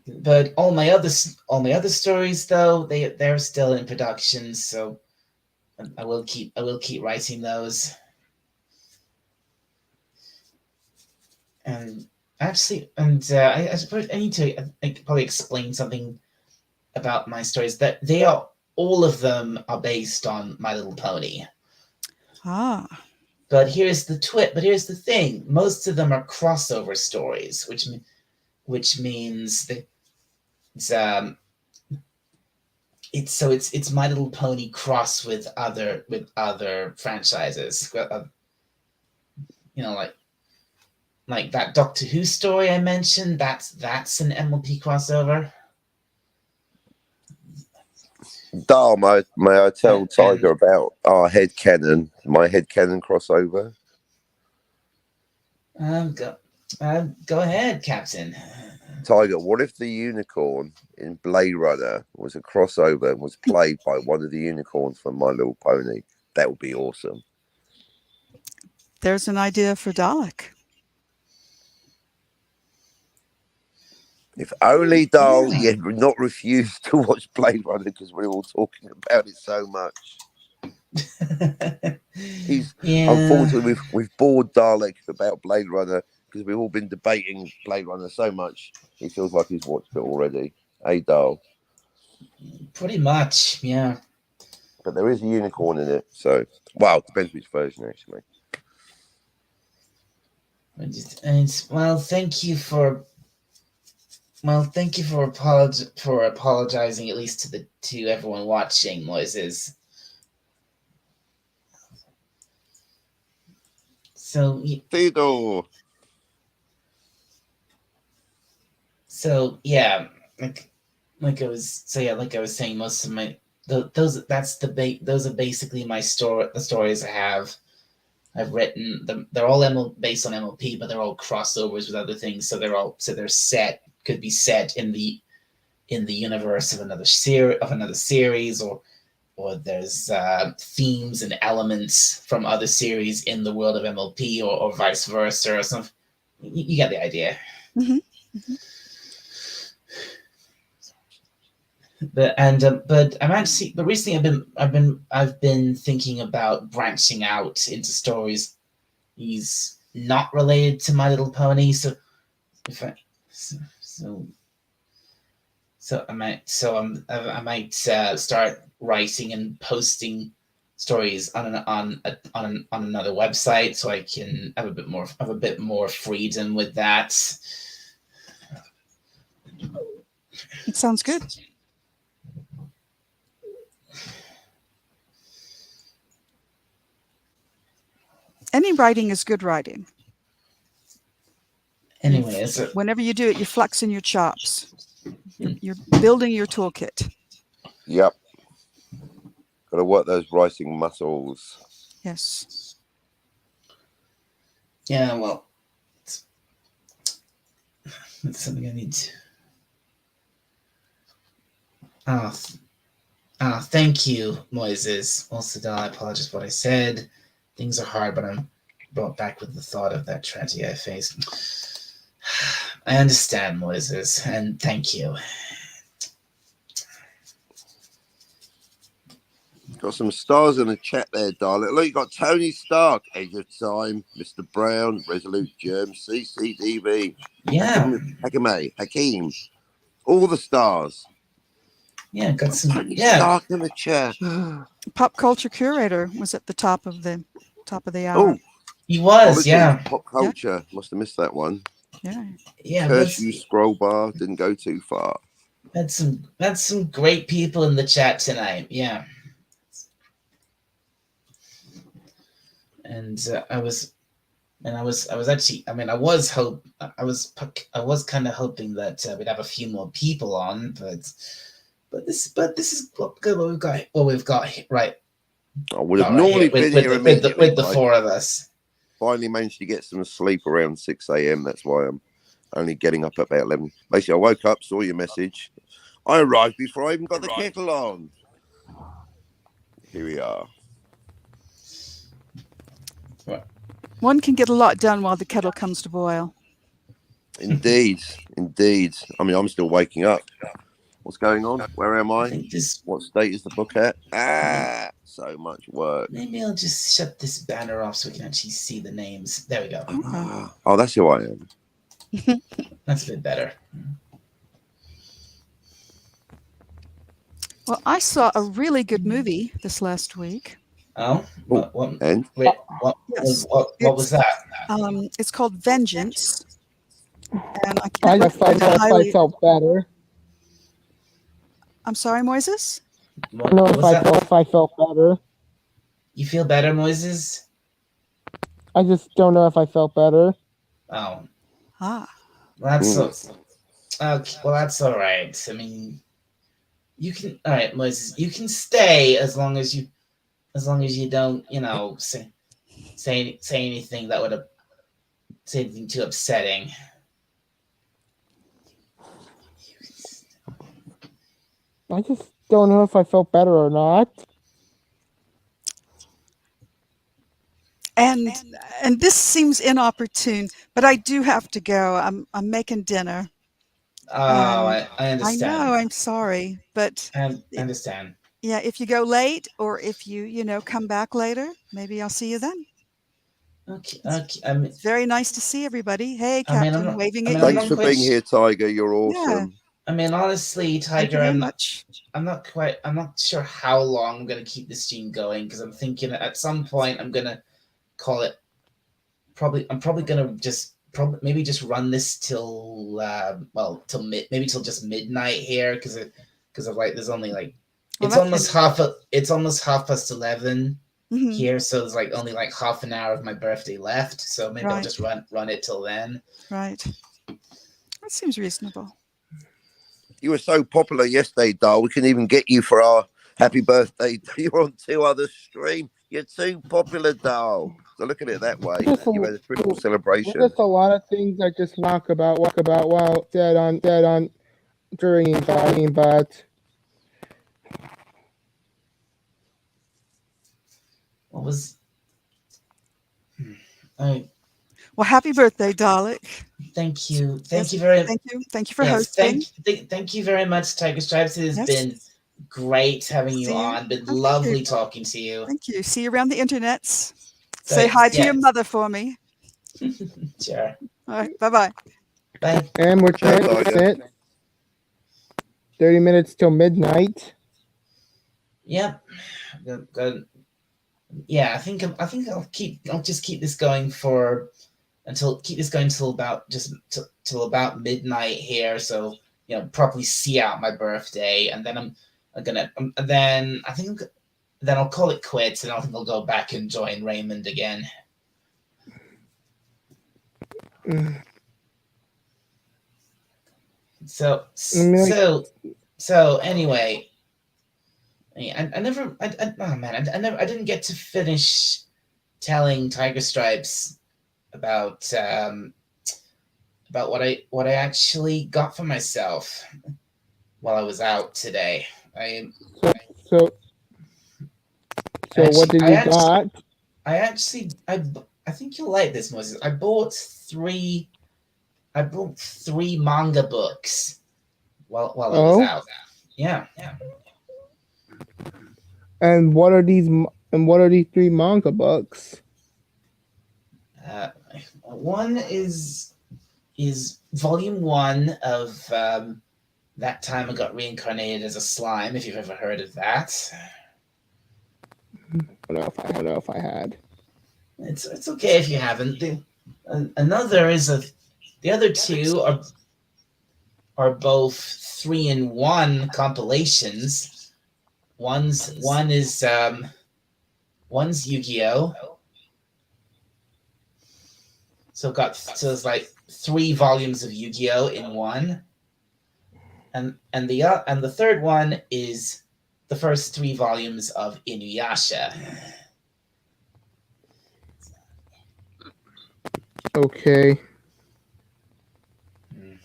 But all my other stories, though, they're still in production, so I will keep writing those. And actually, I suppose I need to probably explain something about my stories. That all of them are based on My Little Pony. Ah, But here's the thing: most of them are crossover stories, which means that it's My Little Pony cross with other franchises. You know, like that Doctor Who story I mentioned. That's an MLP crossover. Dar, may I tell Tiger about our headcanon, my headcanon crossover? Go ahead, Captain. Tiger, what if the unicorn in Blade Runner was a crossover and was played by one of the unicorns from My Little Pony? That would be awesome. there's an idea for Dalek. If only Dahl had not refused to watch Blade Runner because we were all talking about it so much. Unfortunately, we've bored Dalek about Blade Runner because we've all been debating Blade Runner so much. He feels like he's watched it already. Hey, Dahl. Pretty much, yeah. But there is a unicorn in it, so it depends which version actually. Thank you for apologizing at least to everyone watching, Moises. So Theodore. So yeah, like I was saying, most of my those are basically my the stories I've written. They're all based on MLP, but they're all crossovers with other things. So they're could be set in the universe of another series, or there's themes and elements from other series in the world of MLP, or vice versa, or something. You get the idea. Mm-hmm. Mm-hmm. But recently I've been thinking about branching out into stories he's not related to My Little Pony. So I might start writing and posting stories on another website, so I can have a bit more freedom with that. It sounds good. Any writing is good writing. Anyway, whenever you do it, you're flexing your chops. You're building your toolkit. Yep. Got to work those writing muscles. Yes. Yeah, well, that's something I need to... Thank you, Moises. Also, I apologize for what I said. Things are hard, but I'm brought back with the thought of that tragedy I faced. I understand, Moises, and thank you. Got some stars in the chat there, darling. Look, you got Tony Stark, Age of Time, Mr. Brown, Resolute Germ, CCDV, Hakeem, all the stars. Yeah, got some. Tony Stark in the chat. Pop Culture Curator was at the top of the hour. Oh, he was. Yeah. Pop Culture. Yeah. Must have missed that one. Yeah. Curse you, scroll bar. Didn't go too far. Had some great people in the chat tonight. Yeah. And And I was actually, I mean, I was kind of hoping that we'd have a few more people on, but this is good. What we've got right. I would have got right normally here, been here with immediately. the but I four of us. finally managed to get some sleep around 6 a.m. That's why I'm only getting up at about 11. Basically, I woke up, saw your message. I arrived before I even got the kettle on. Here we are. One can get a lot done while the kettle comes to boil. Indeed, indeed. I mean, I'm still waking up. What's going on? Where am I I? think this. What state is the book at? So much work. Maybe I'll just shut this banner off so we can actually see the names. There we go. Oh, that's who I am. That's a bit better. Well, I saw a really good movie this last week. Oh, what And Yes. what was that? It's called Vengeance, and I I can't just I, recommend it I highly. felt better. I'm sorry, Moises? I don't know if I felt better. You feel better, Moises? I just don't know if I felt better. Oh, Ah, well, that's okay. Well, that's all right. I mean, you can. All right, Moises, you can stay as long as you don't, say anything that would say anything too upsetting. I just don't know if I felt better or not. and this seems inopportune, but I do have to go. I'm making dinner. Oh, I I understand. know. I'm sorry, but I understand. yeah, if you go late or if you come back later, maybe I'll see you then. Okay. It's very nice to see everybody. Hey, I mean, Captain, waving at I'm you. thanks for being here, Tiger. You're awesome. I mean, honestly, Thank you Tiger, very much. I'm not sure how long I'm gonna keep this stream going because I'm thinking at some point I'm gonna call it. I'm probably gonna maybe just run this till till just midnight here because of like there's only like Well, it's almost half past 11 Mhm. here, so there's like only like half an hour of my birthday left, so maybe I'll Right. just run it till then. Right. That seems reasonable. You were so popular yesterday, Dal. We couldn't even get you for our happy birthday. You're on 2 other streams. You're too popular, Dal. So look at it that way. You had a triple celebration. There's a lot of things I just walk about while dead on during but What was? Well, happy birthday, Dalek. Thank you. Yes, You very. Thank you for hosting. Thank you very much, Tiger Stripes. It has been great having you See you. on. Been Oh, thank lovely you. talking to you. Thank you. See you around the internets. So, Say hi to yeah. your mother for me. Sure. All right. Bye-bye. Bye. and we're trying Tiger. to sit 30 minutes till midnight. Yep. Good. Yeah, I think I'll just keep this going till about midnight here, so properly see out my birthday, and then then I'll call it quits, and I think I'll go back and join Raymond again. So anyway, I didn't get to finish telling Tiger Stripes about what I actually got for myself while I was out today. So what did you got? I think you'll like this, Moses. I bought three manga books while I was out. Yeah. And what are these 3 manga books? One is volume 1 of That Time I Got Reincarnated as a Slime, if you've ever heard of that. I don't know if I had. It's okay if you haven't. Another is the other two are both 3-in-1 compilations. One's Yu-Gi-Oh! So it's like 3 volumes of Yu-Gi-Oh in one, and the third one is the first 3 volumes of Inuyasha. Okay. Hmm.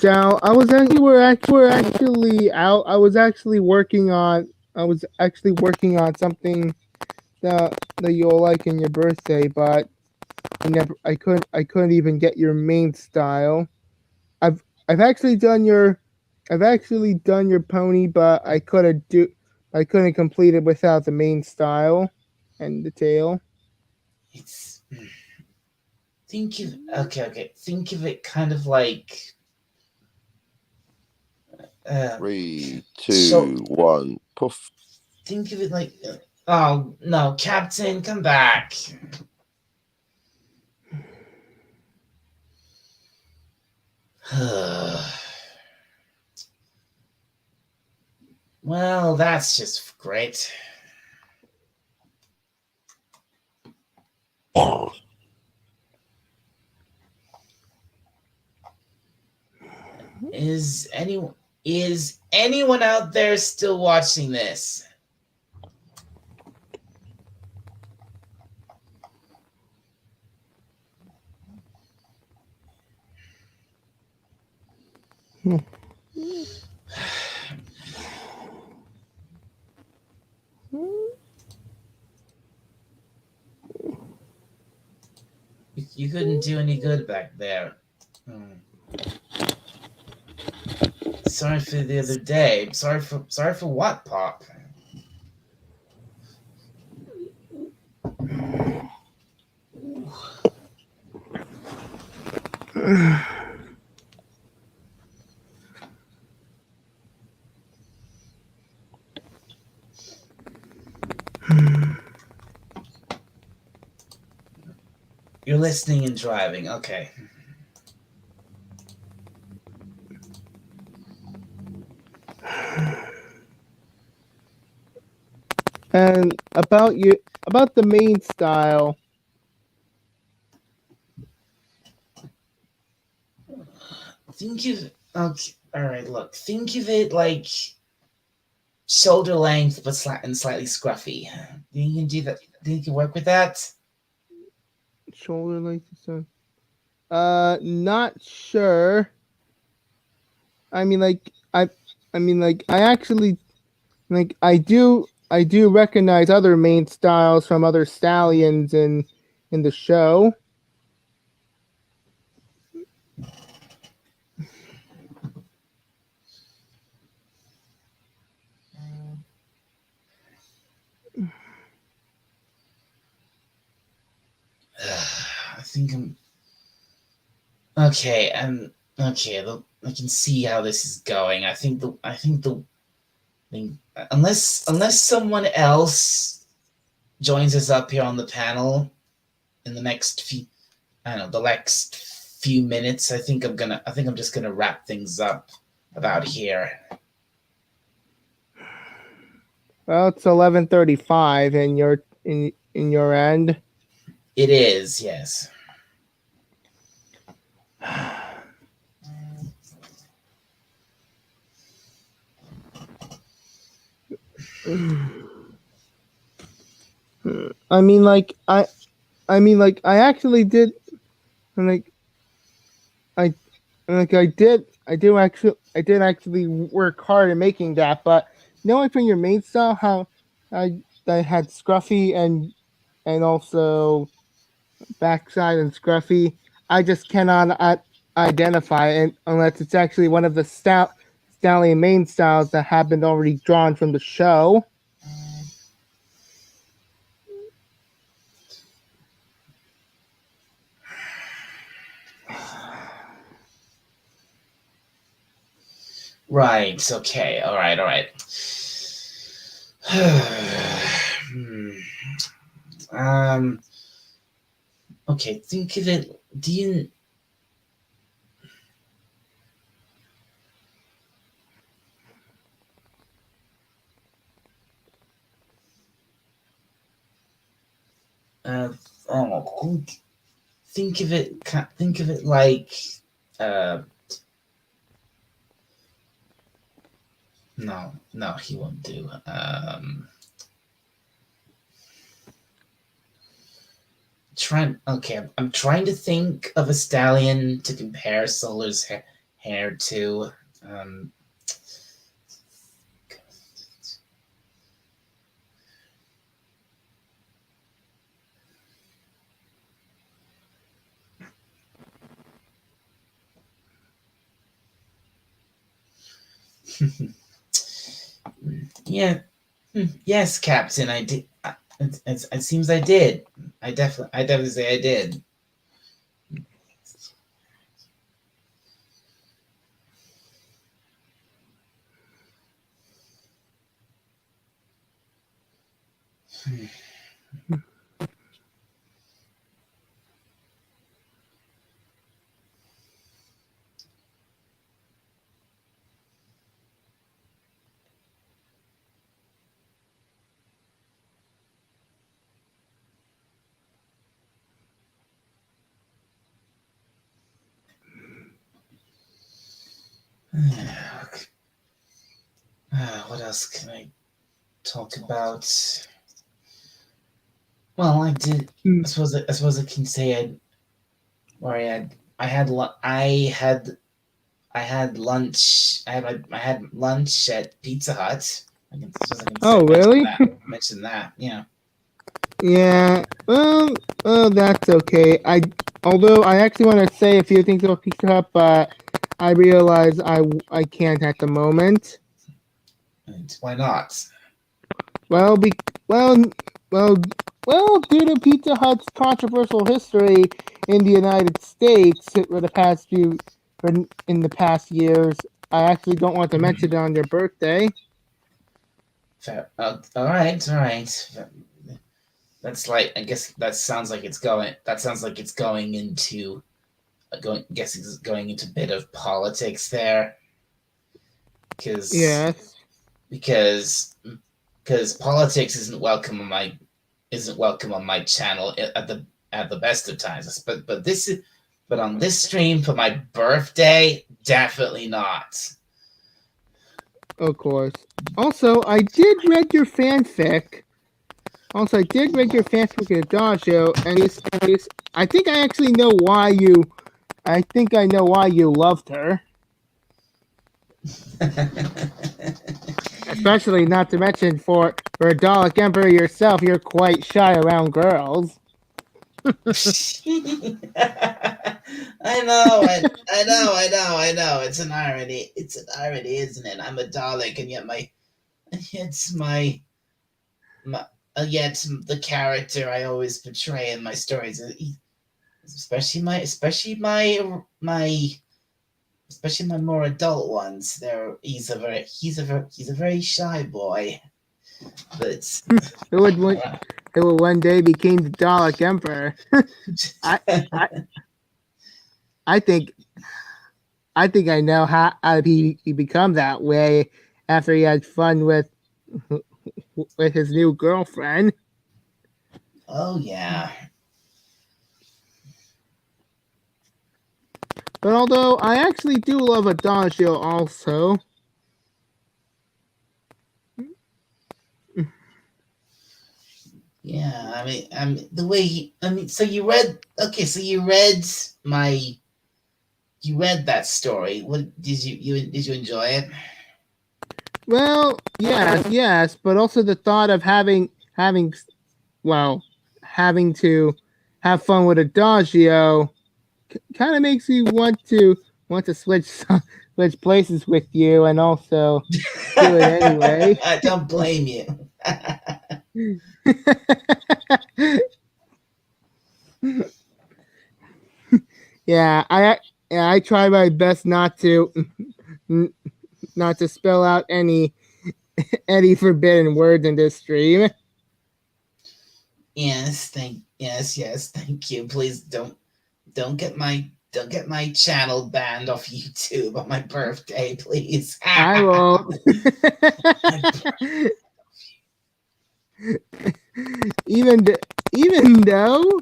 Now, I was actually we're actually out. I was actually working on something that you'll like in your birthday, but I couldn't even get your main style. I've actually done your pony, but I couldn't complete it without the main style and the tail. It's think of okay. Think of it kind of like 3, so 2, 1, poof. think of it like oh no, Captain, come back. Well, that's just great. Is anyone out there still watching this? You couldn't do any good back there. Sorry for the other day. Sorry for what, Pop? You're listening and driving. Okay. And about the main style. Think of okay. All right. Look. Think of it like shoulder length, but slightly scruffy. Think you can do that? Think you can work with that? Shoulder length. Not sure. I mean, I actually I do recognize other main styles from other stallions in the show. I think I'm okay. Okay. I can see how this is going. Unless someone else joins us up here on the panel in the next few, I don't know, the next few minutes, I think I'm just gonna wrap things up about here. Well, it's 11:35 in your end. It is, yes. I mean, I actually did, like, I, I did actually work hard in making that, but knowing from your main style how I had scruffy and also backside and scruffy, I just cannot identify it unless it's actually one of the stallion main styles that have been already drawn from the show. Right, okay, all right. um okay, think of it. Do you uh, think of it. Think of it like. Uh, no, he won't do. I'm trying to think of a stallion to compare Solar's hair to. Um, yeah, yes, Captain, I did. It seems I did. I definitely say I did. What else can I talk about? Well, I did. I suppose I can say I had lunch. I had lunch at Pizza Hut. Oh, really? Mention that. Yeah. Yeah. Well, that's okay. Although I actually want to say a few things about Pizza Hut, but I realize I can't at the moment. And why not? Well, due to Pizza Hut's controversial history in the United States for the past years, I actually don't want to mention it on your birthday. Fair. All right. That's like, I guess that sounds like it's going. That sounds like it's going into Guess it's going into a bit of politics there. Yes. Because politics isn't welcome on my channel at the best of times. But on this stream for my birthday, definitely not. Of course. Also, I did read your fanfic. At Adagio, and I think I actually know why you. I think I know why you loved her. Especially not to mention for a Dalek Emperor yourself, you're quite shy around girls. I know. It's an irony. It's an irony, isn't it? I'm a Dalek, and yet yet the character I always portray in my stories, especially my more adult ones. He's a very shy boy, but who will one day become the Dalek Emperor. I think I know how he become that way after he had fun with his new girlfriend. Oh yeah. But although I actually do love Adagio also. Yeah, I mean the way so you read that story. What did you enjoy it? Well, yes, but also the thought of having to have fun with Adagio kind of makes me want to switch places with you and also do it anyway. I don't blame you. Yeah, I try my best not to spell out any forbidden words in this stream. Yes, thank you. Please don't get my channel banned off YouTube on my birthday, please. I won't. even though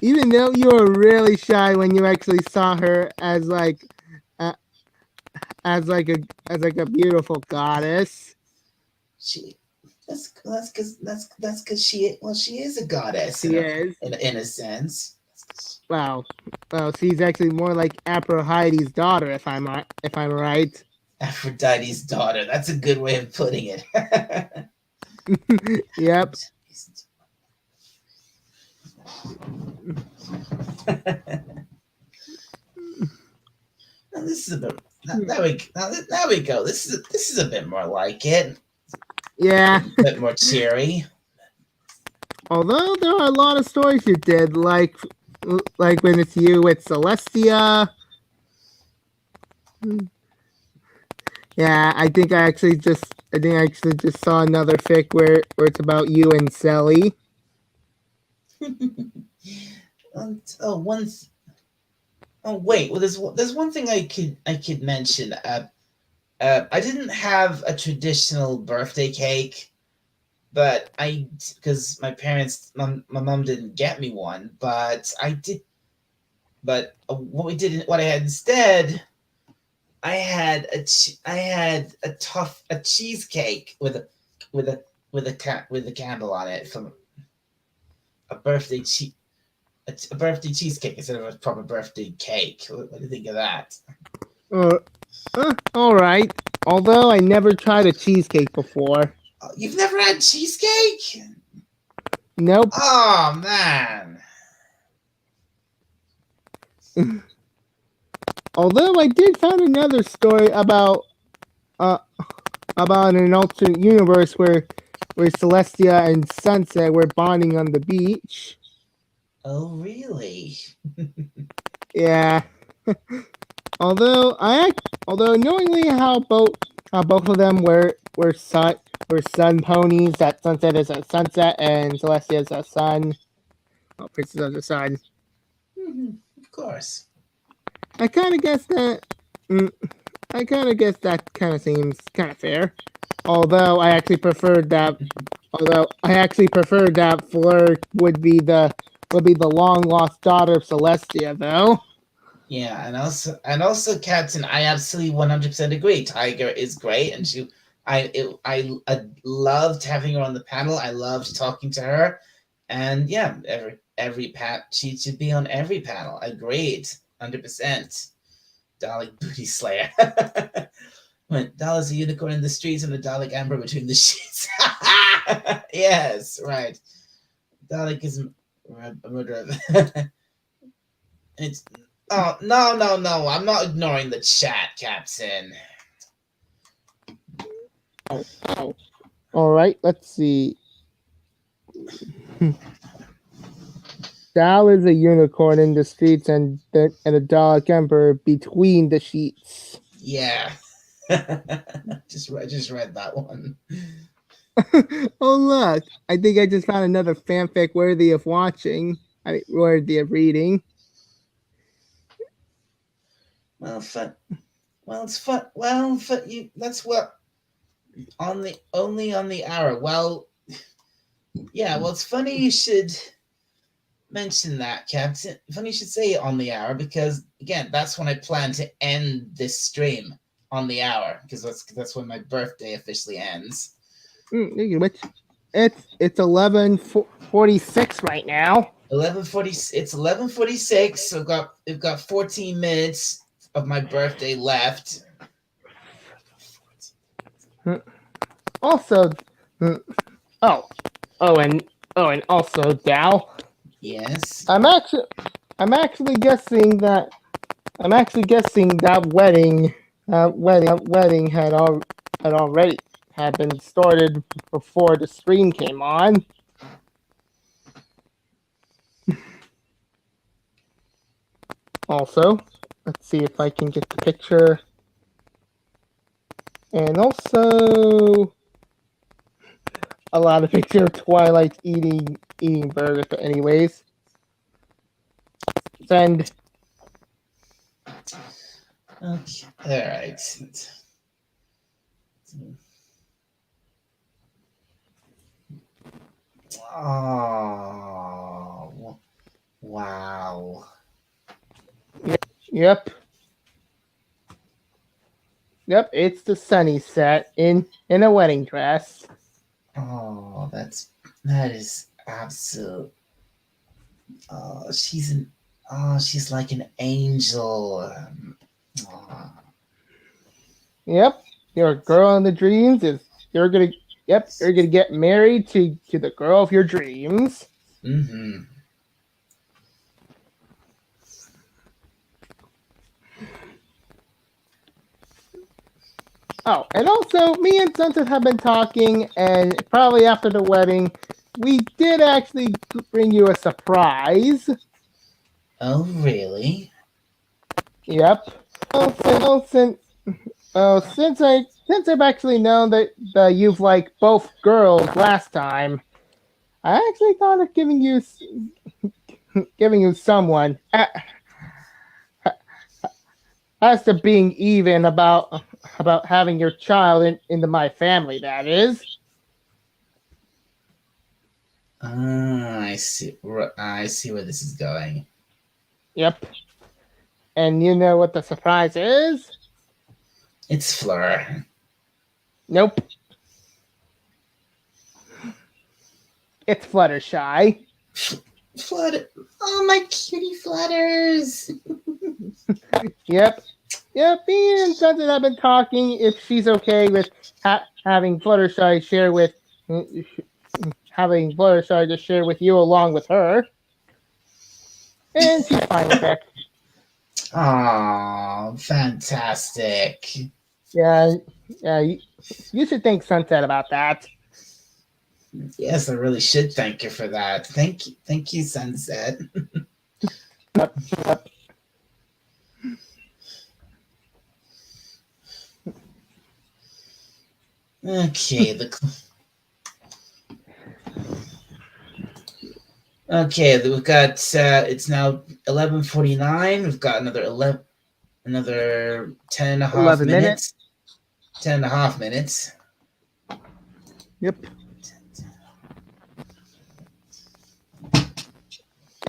you were really shy when you actually saw her as like uh, as like a beautiful goddess. She that's because she is a goddess She is. in a sense. Well, she's actually more like Aphrodite's daughter, if I'm right. Aphrodite's daughter. That's a good way of putting it. Yep. Now this is a bit. Now we go. This is a bit more like it. Yeah. A bit more cheery. Although there are a lot of stories you did, like when it's you with Celestia. Yeah, I think I actually just saw another fic where it's about you and Sally. Oh wait, well there's one thing I could mention. I didn't have a traditional birthday cake, but because my mom didn't get me one, but I did. But what I had instead, I had a cheesecake with a candle on it from a birthday a birthday cheesecake instead of a proper birthday cake. What do you think of that? All right. Although I never tried a cheesecake before. You've never had cheesecake? Nope. Oh man. Although I did find another story about an alternate universe where Celestia and Sunset were bonding on the beach. Oh really? Yeah. Although knowingly how both of them were sun ponies, that Sunset is a sunset and Celestia is a sun. Oh, Princess of the Sun. Of course. I kind of guess that. I kind of guess that kind of seems kind of fair. Although I actually preferred that. Fleur would be the long lost daughter of Celestia, though. Yeah, and also, Captain, I absolutely 100% agree. Tiger is great, and I loved having her on the panel. I loved talking to her, and yeah, she should be on every panel. Agreed, 100%. Dalek Booty Slayer. When Dalek's a unicorn in the streets and the Dalek Amber between the sheets. Yes, right. Dalek is a murderer. It's oh no! I'm not ignoring the chat, Captain. Oh. All right, let's see. Dal is a unicorn in the streets and a Dalek Emperor between the sheets. Yeah. just read that one. Oh look! I think I just found another fanfic worthy of watching. Worthy of reading. Well, it's fun. Well, for you, that's what only on the hour. Well, yeah. Well, it's funny you should mention that, Captain. Funny you should say it on the hour because again, that's when I plan to end this stream on the hour because that's when my birthday officially ends. Which it's 11:46 right now. 11:40. It's 11:46. So we've got 14 minutes of my birthday left. Also, and also Dal. Yes. I'm actually guessing that wedding had already been started before the stream came on. Also, let's see if I can get the picture. And also a lot of picture of Twilight eating burgers, but anyways. Send. Okay. All right. Oh. Wow. Yep. Yep, it's the Sunny set in a wedding dress. Oh, that is absolute. Oh, she's like an angel. Aw. Yep, your girl in the dreams is you're gonna. Yep, you're gonna get married to the girl of your dreams. Mm-hmm. Oh, and also, me and Sunset have been talking, and probably after the wedding, we did actually bring you a surprise. Oh, really? Yep. Well, since I've actually known that you've liked both girls last time, I actually thought of giving you someone as to being even about having your child into my family. That is. I see. I see where this is going. Yep. And you know what the surprise is? It's Fleur. Nope. It's Fluttershy. Flutter. Oh, my cutie flutters. Yep. Yep. Me and Sunset have been talking if she's okay with having Fluttershy share with having Fluttershy to share with you along with her, and she's fine with it. Oh, fantastic. Yeah. Yeah. You should thank Sunset about that. Yes, I really should thank you for that. Thank you, Sunset. Yep. Yep. Okay, we've got it's now 11:49. We've got another 10 and a half 11 minutes. 10 and a half minutes. Yep.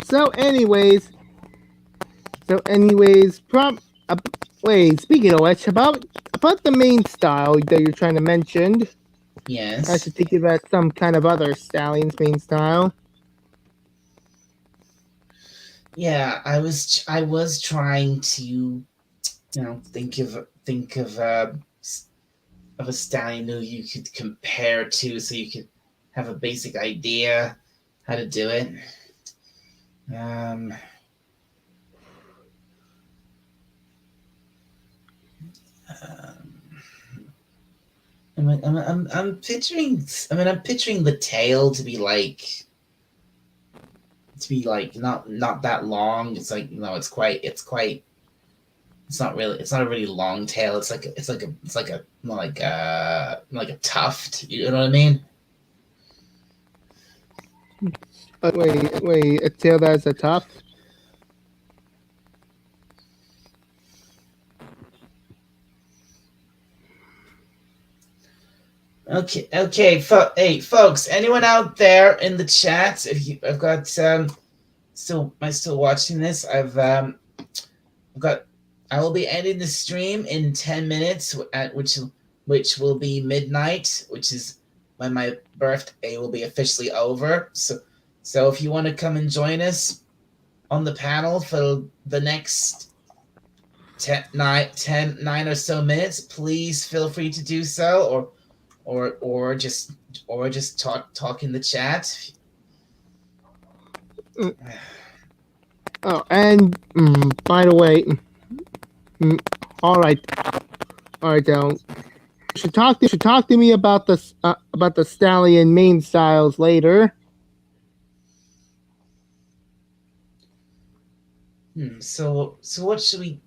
So, anyways, wait. Speaking of which, about the main style that you're trying to mention, Yes. I should think about some kind of other stallion's main style. Yeah, I was trying to, think of a stallion who you could compare to, so you could have a basic idea how to do it. I'm picturing. I'm picturing the tail to be like not that long. It's like it's not really, it's not a really long tail. It's like a tuft. You know what I mean? Wait, a tail that's a tuft. Okay, hey folks, anyone out there in the chat? I've got am I still watching this? I will be ending the stream in 10 minutes, at which will be midnight, which is when my birthday will be officially over. So if you want to come and join us on the panel for the next 9 or so minutes, please feel free to do so, or just talk in the chat. Oh, and by the way, all right, you should talk to me about the stallion main styles later. So what should we?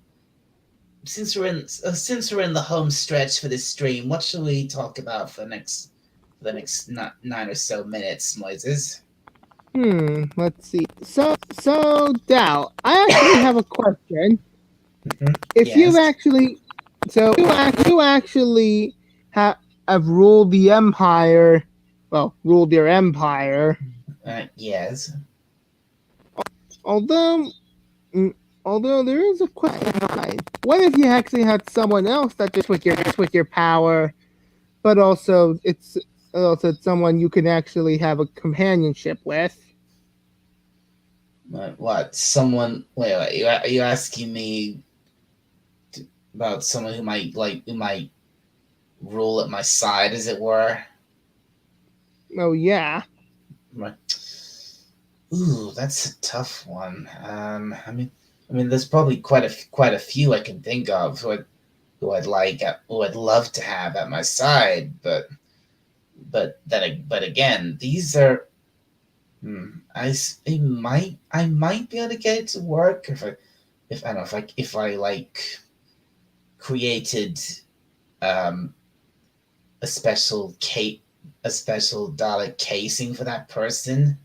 Since we're in the home stretch for this stream, what should we talk about for the next 9 or so minutes, Moises? Let's see. So Dal, I actually have a question. If Yes. you actually have ruled the empire, ruled your empire. Yes. although mm, although there is a question in mind. What if you actually had someone else that just with your power, but also it's someone you can actually have a companionship with? What? Someone? Wait. Are you asking me about someone who might rule at my side, as it were? Oh yeah. Right. Ooh, that's a tough one. I mean, there's probably quite a few I can think of who I'd love to have at my side, but again, these are. I might be able to get it to work if I don't know if I like created um a a special Dalek casing for that person.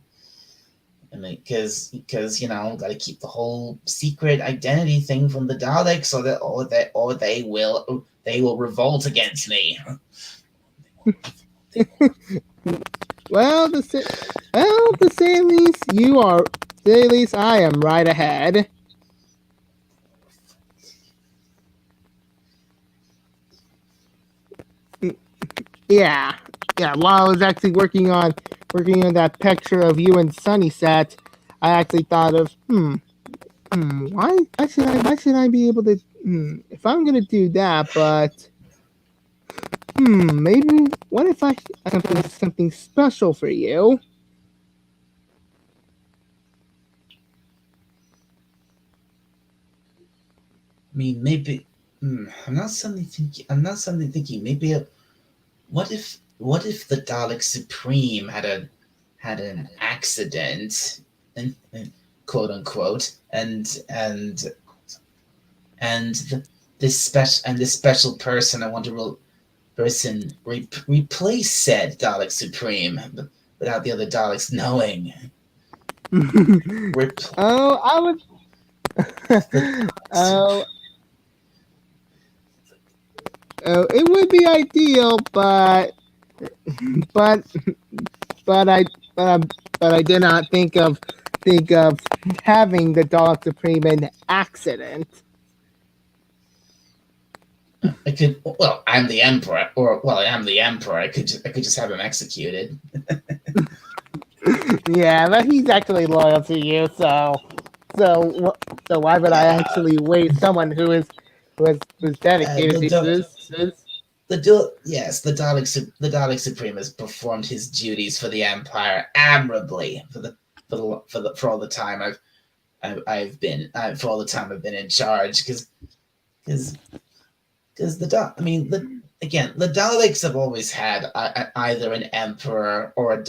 I mean, because got to keep the whole secret identity thing from the Daleks, so that or they will revolt against me. Well, to say at least I am right ahead. Yeah, yeah. While I was actually working on that picture of you and Sunny set, I actually thought of why should I be able to if I'm gonna do that, but maybe what if I have something special for you? I mean, maybe. I'm not suddenly thinking. Maybe what if the Dalek Supreme had an accident, and quote unquote, and this special person I want to replace said Dalek Supreme without the other Daleks knowing. Oh, I would. oh, it would be ideal, but but I but I did not think of having the Dalek Supreme in accident. I could. Well, I'm the Emperor, or I am the Emperor. I could just have him executed. Yeah, but he's actually loyal to you, so why would I actually waste someone who's dedicated to this? Yes, the Dalek Supreme has performed his duties for the Empire admirably for all the time I've been for all the time I've been in charge, because the Daleks have always had either an Emperor or a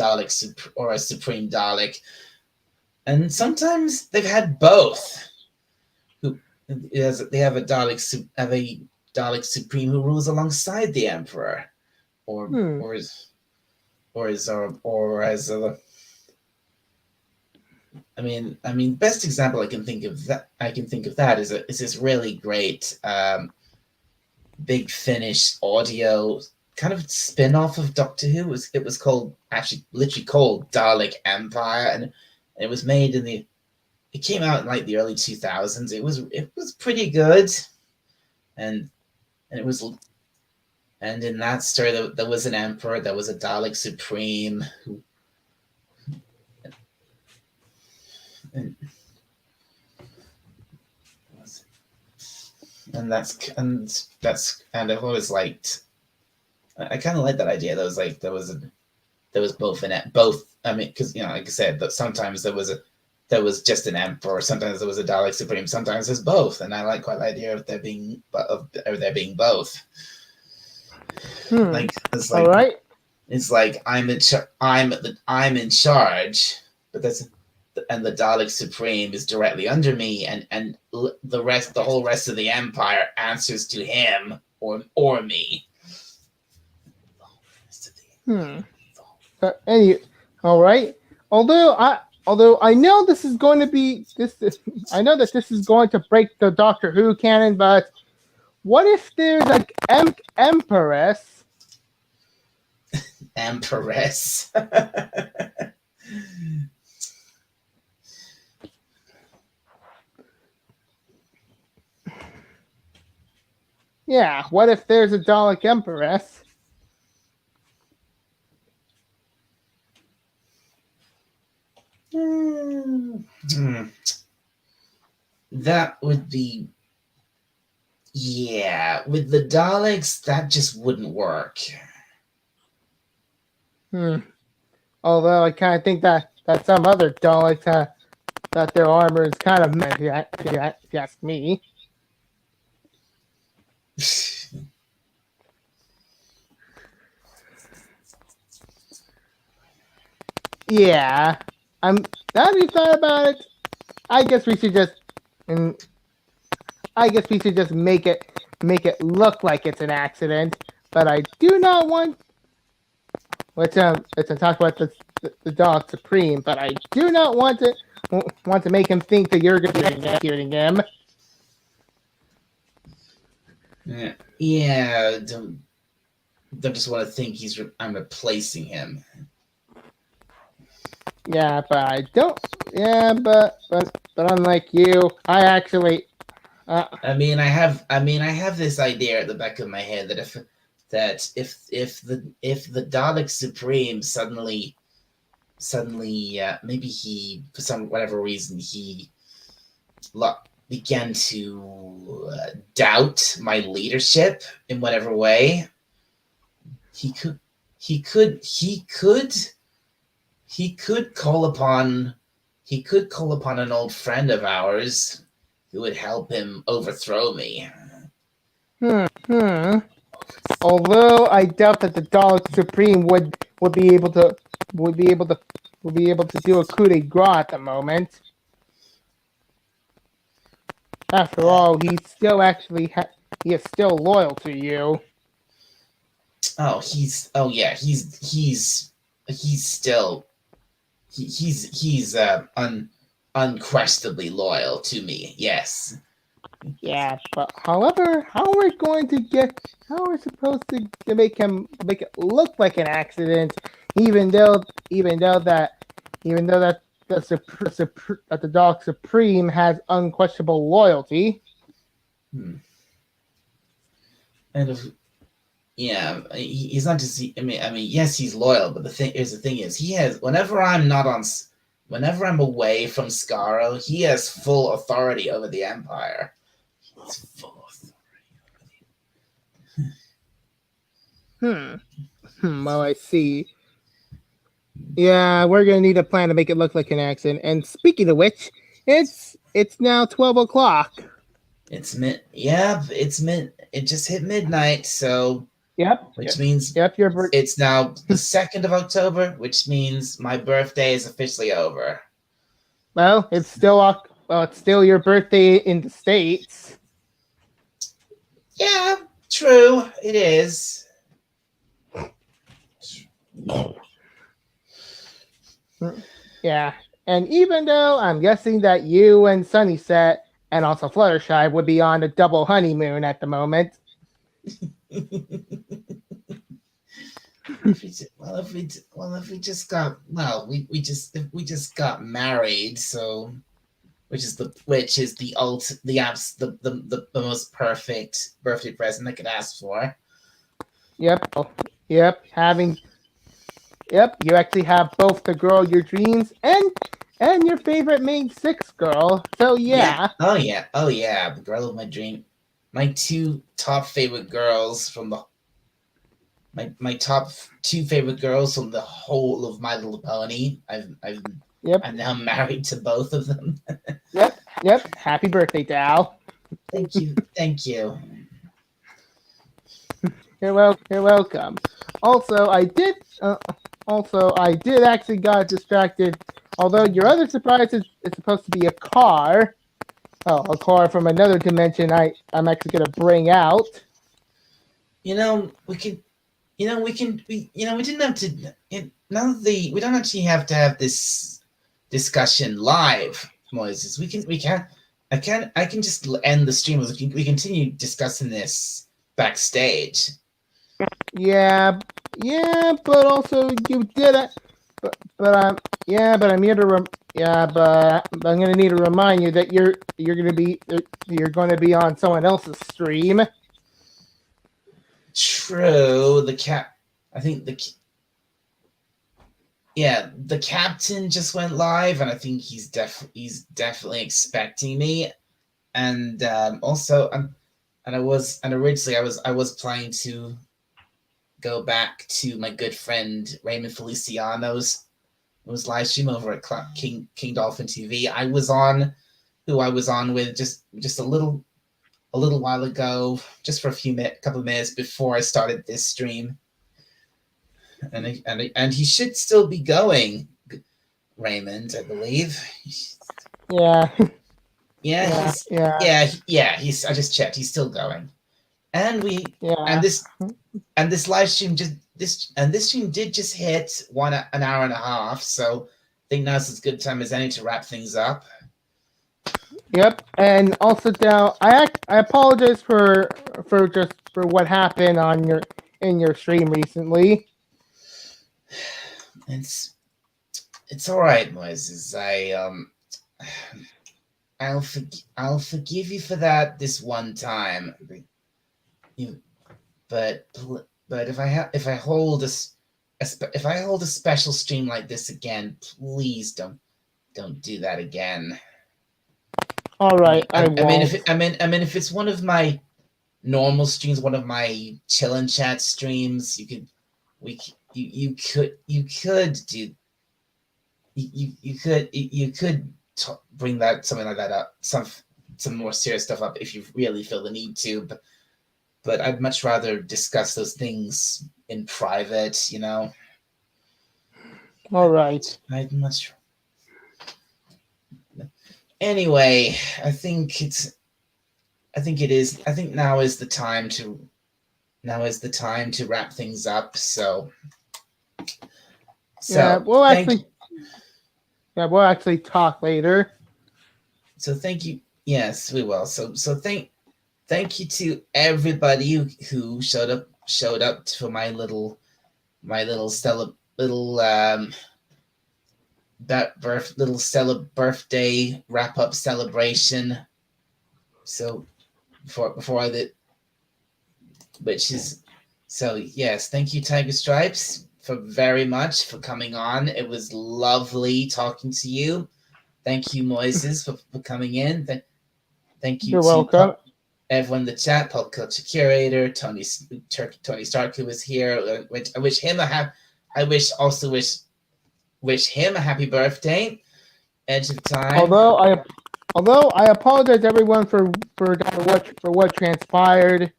or a Supreme Dalek, and sometimes they've had both. They have a Dalek Supreme who rules alongside the Emperor, or Hmm. or is or is or as a best example I can think of that is this really great Big Finish audio kind of spin-off of Doctor Who. It was called, actually literally called, Dalek Empire, and it was made it came out in like the early 2000s. It was pretty good, and it was and in that story there was an Emperor, there was a Dalek Supreme who and, and I've always liked. I kind of like that idea. There was both in it, both. I mean, because like I said, that sometimes there was just an Emperor, sometimes there was a Dalek Supreme, sometimes there's both, and I like quite the idea of there being both. Like it's like All right. it's like I'm in charge, but and the Dalek Supreme is directly under me, and the whole rest of the Empire answers to him or me. All right. Although I know this is going to be I know that this is going to break the Doctor Who canon, but what if there's like Empress? Yeah, what if there's a Dalek Empress? Hmm. That would be. Yeah, with the Daleks, that just wouldn't work. Although I kind of think that some other Daleks that their armor is kind of meh, if you ask me. Yeah, I'm. Now that you thought about it, I guess we should just. I guess we should just make it look like it's an accident. But I do not want. Let's talk about the Dog Supreme. But I do not want to make him think that you're executing him. Yeah, don't just want to think I'm replacing him. Yeah, but I don't. Yeah, but unlike you, I actually. I mean, I have this idea at the back of my head that if the Dalek Supreme suddenly maybe he, for some whatever reason, he began to doubt my leadership in whatever way, he could call upon an old friend of ours who would help him overthrow me. Although I doubt that the Dalek Supreme would be able to do a coup de grace at the moment. After all, he is still loyal to you. He's still unquestionably loyal to me. Yes. Yeah, but however, how are we supposed to make it look like an accident, even though that the Dog Supreme has unquestionable loyalty. And he's not just. I mean, yes, he's loyal, but the thing is, he has. Whenever I'm away from Skaro, he has full authority over the Empire. He's full authority. Well, I see. Yeah, we're gonna need a plan to make it look like an accident. And speaking of which, it's now 12 o'clock. It's it just hit midnight, so. Yep. Which means it's now the 2nd of October, which means my birthday is officially over. Well, it's still your birthday in the States. Yeah, true. It is. Yeah, and even though I'm guessing that you and Sunnyset and also Fluttershy would be on a double honeymoon at the moment. If we just got married, so which is the most perfect birthday present I could ask for. Yep. You actually have both the girl your dreams and your favorite main 6 girl. So yeah. Oh yeah, the girl of my dream. My 2 top favorite girls from my top 2 favorite girls from the whole of My Little Pony. I'm now married to both of them. Yep. Happy birthday, Dal. Thank you. You're welcome. Also, I did actually got distracted. Although your other surprise is supposed to be a car. Oh, a car from another dimension. I'm actually gonna bring out. We didn't have to. We don't actually have to have this discussion live, Moises. I can just end the stream. We continue discussing this backstage. Yeah, but also you did it. But I'm here to but I'm gonna need to remind you that you're gonna be on someone else's stream. true. I think the captain just went live, and I think he's definitely expecting me. And also, originally I was planning to go back to my good friend Raymond Feliciano's live stream over at King Dolphin TV. I was on with just a little while ago, just for a couple of minutes before I started this stream, and he should still be going, Raymond, I believe. Yeah. Yeah. He's. I just checked. He's still going, and this live stream this stream did just hit an hour and a half. So I think now's as good time as any to wrap things up. Yep, and also now I apologize for what happened in your stream recently. It's all right, Moises. I'll forgive you for that this one time. But if I hold a special stream like this again, please don't do that again. All right, I won't. If it's one of my normal streams, one of my chill and chat streams, you could bring something like that up, some more serious stuff up if you really feel the need to, but I'd much rather discuss those things in private, All right. I'd much. Anyway, I think now is the time to wrap things up. So yeah, we'll actually talk later. So thank you. Yes, we will. So thank you to everybody who showed up for my little birthday wrap up celebration. So yes, thank you, Tiger Stripes, very much for coming on. It was lovely talking to you. Thank you, Moises, for coming in. Thank you. You're welcome. Everyone in the chat, Pop Culture Curator, Tony Stark, who was here. I wish him a happy birthday. Edge of Time. Although I apologize everyone for what transpired.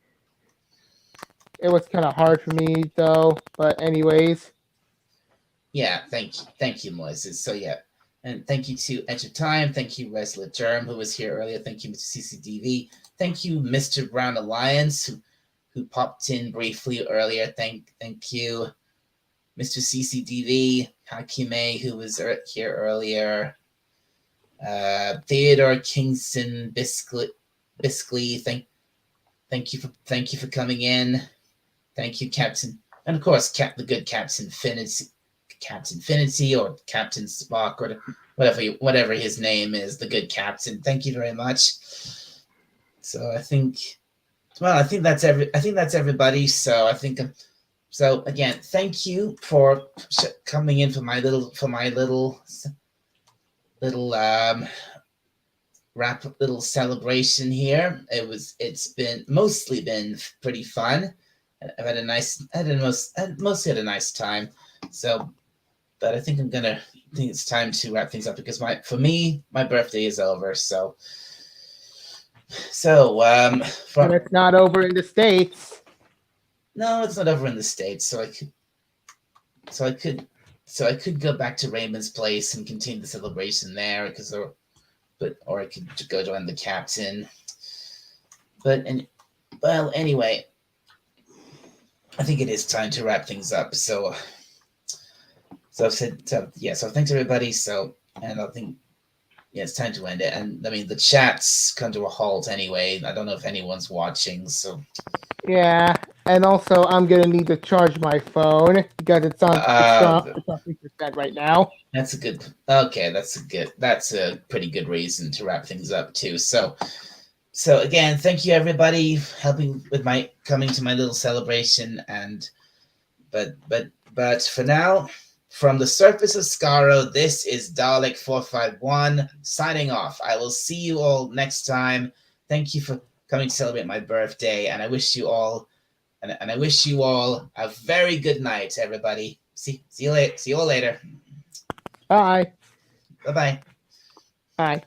It was kind of hard for me though, but anyways. Yeah, thank you, Moises. So yeah, and thank you to Edge of Time. Thank you, Resla Germ, who was here earlier. Thank you, Mr. CCDV. Thank you, Mr. Brown Alliance, who popped in briefly earlier. Thank you, Mr. CCDV, Hakime, who was here earlier. Theodore Kingston Biskley, thank you for coming in. Thank you, Captain, and of course, the good Captain Finity, or Captain Spock, or whatever his name is, the good Captain. Thank you very much. So I think that's everybody. So so again, thank you for coming in for my little little celebration here. It's mostly been pretty fun. I've had mostly had a nice time. So, but I think it's time to wrap things up, because for me my birthday is over. So but it's not over in the States. No, it's not over in the States. So I could go back to Raymond's place and continue the celebration there, or I could go join the captain. Anyway, I think it is time to wrap things up. So I've said, so thanks everybody. So, and I think, it's time to end it. And I mean, the chat's come to a halt anyway. I don't know if anyone's watching. So yeah, and also I'm gonna need to charge my phone because it's on 3% right now. That's a pretty good reason to wrap things up too. So So again, thank you everybody helping with my coming to my little celebration. And but for now, from the surface of Skaro, this is Dalek 451 signing off. I will see you all next time. Thank you for coming to celebrate my birthday, and I wish you all and I wish you all a very good night, everybody. See you later. See you all later. Bye. Bye-bye. Bye.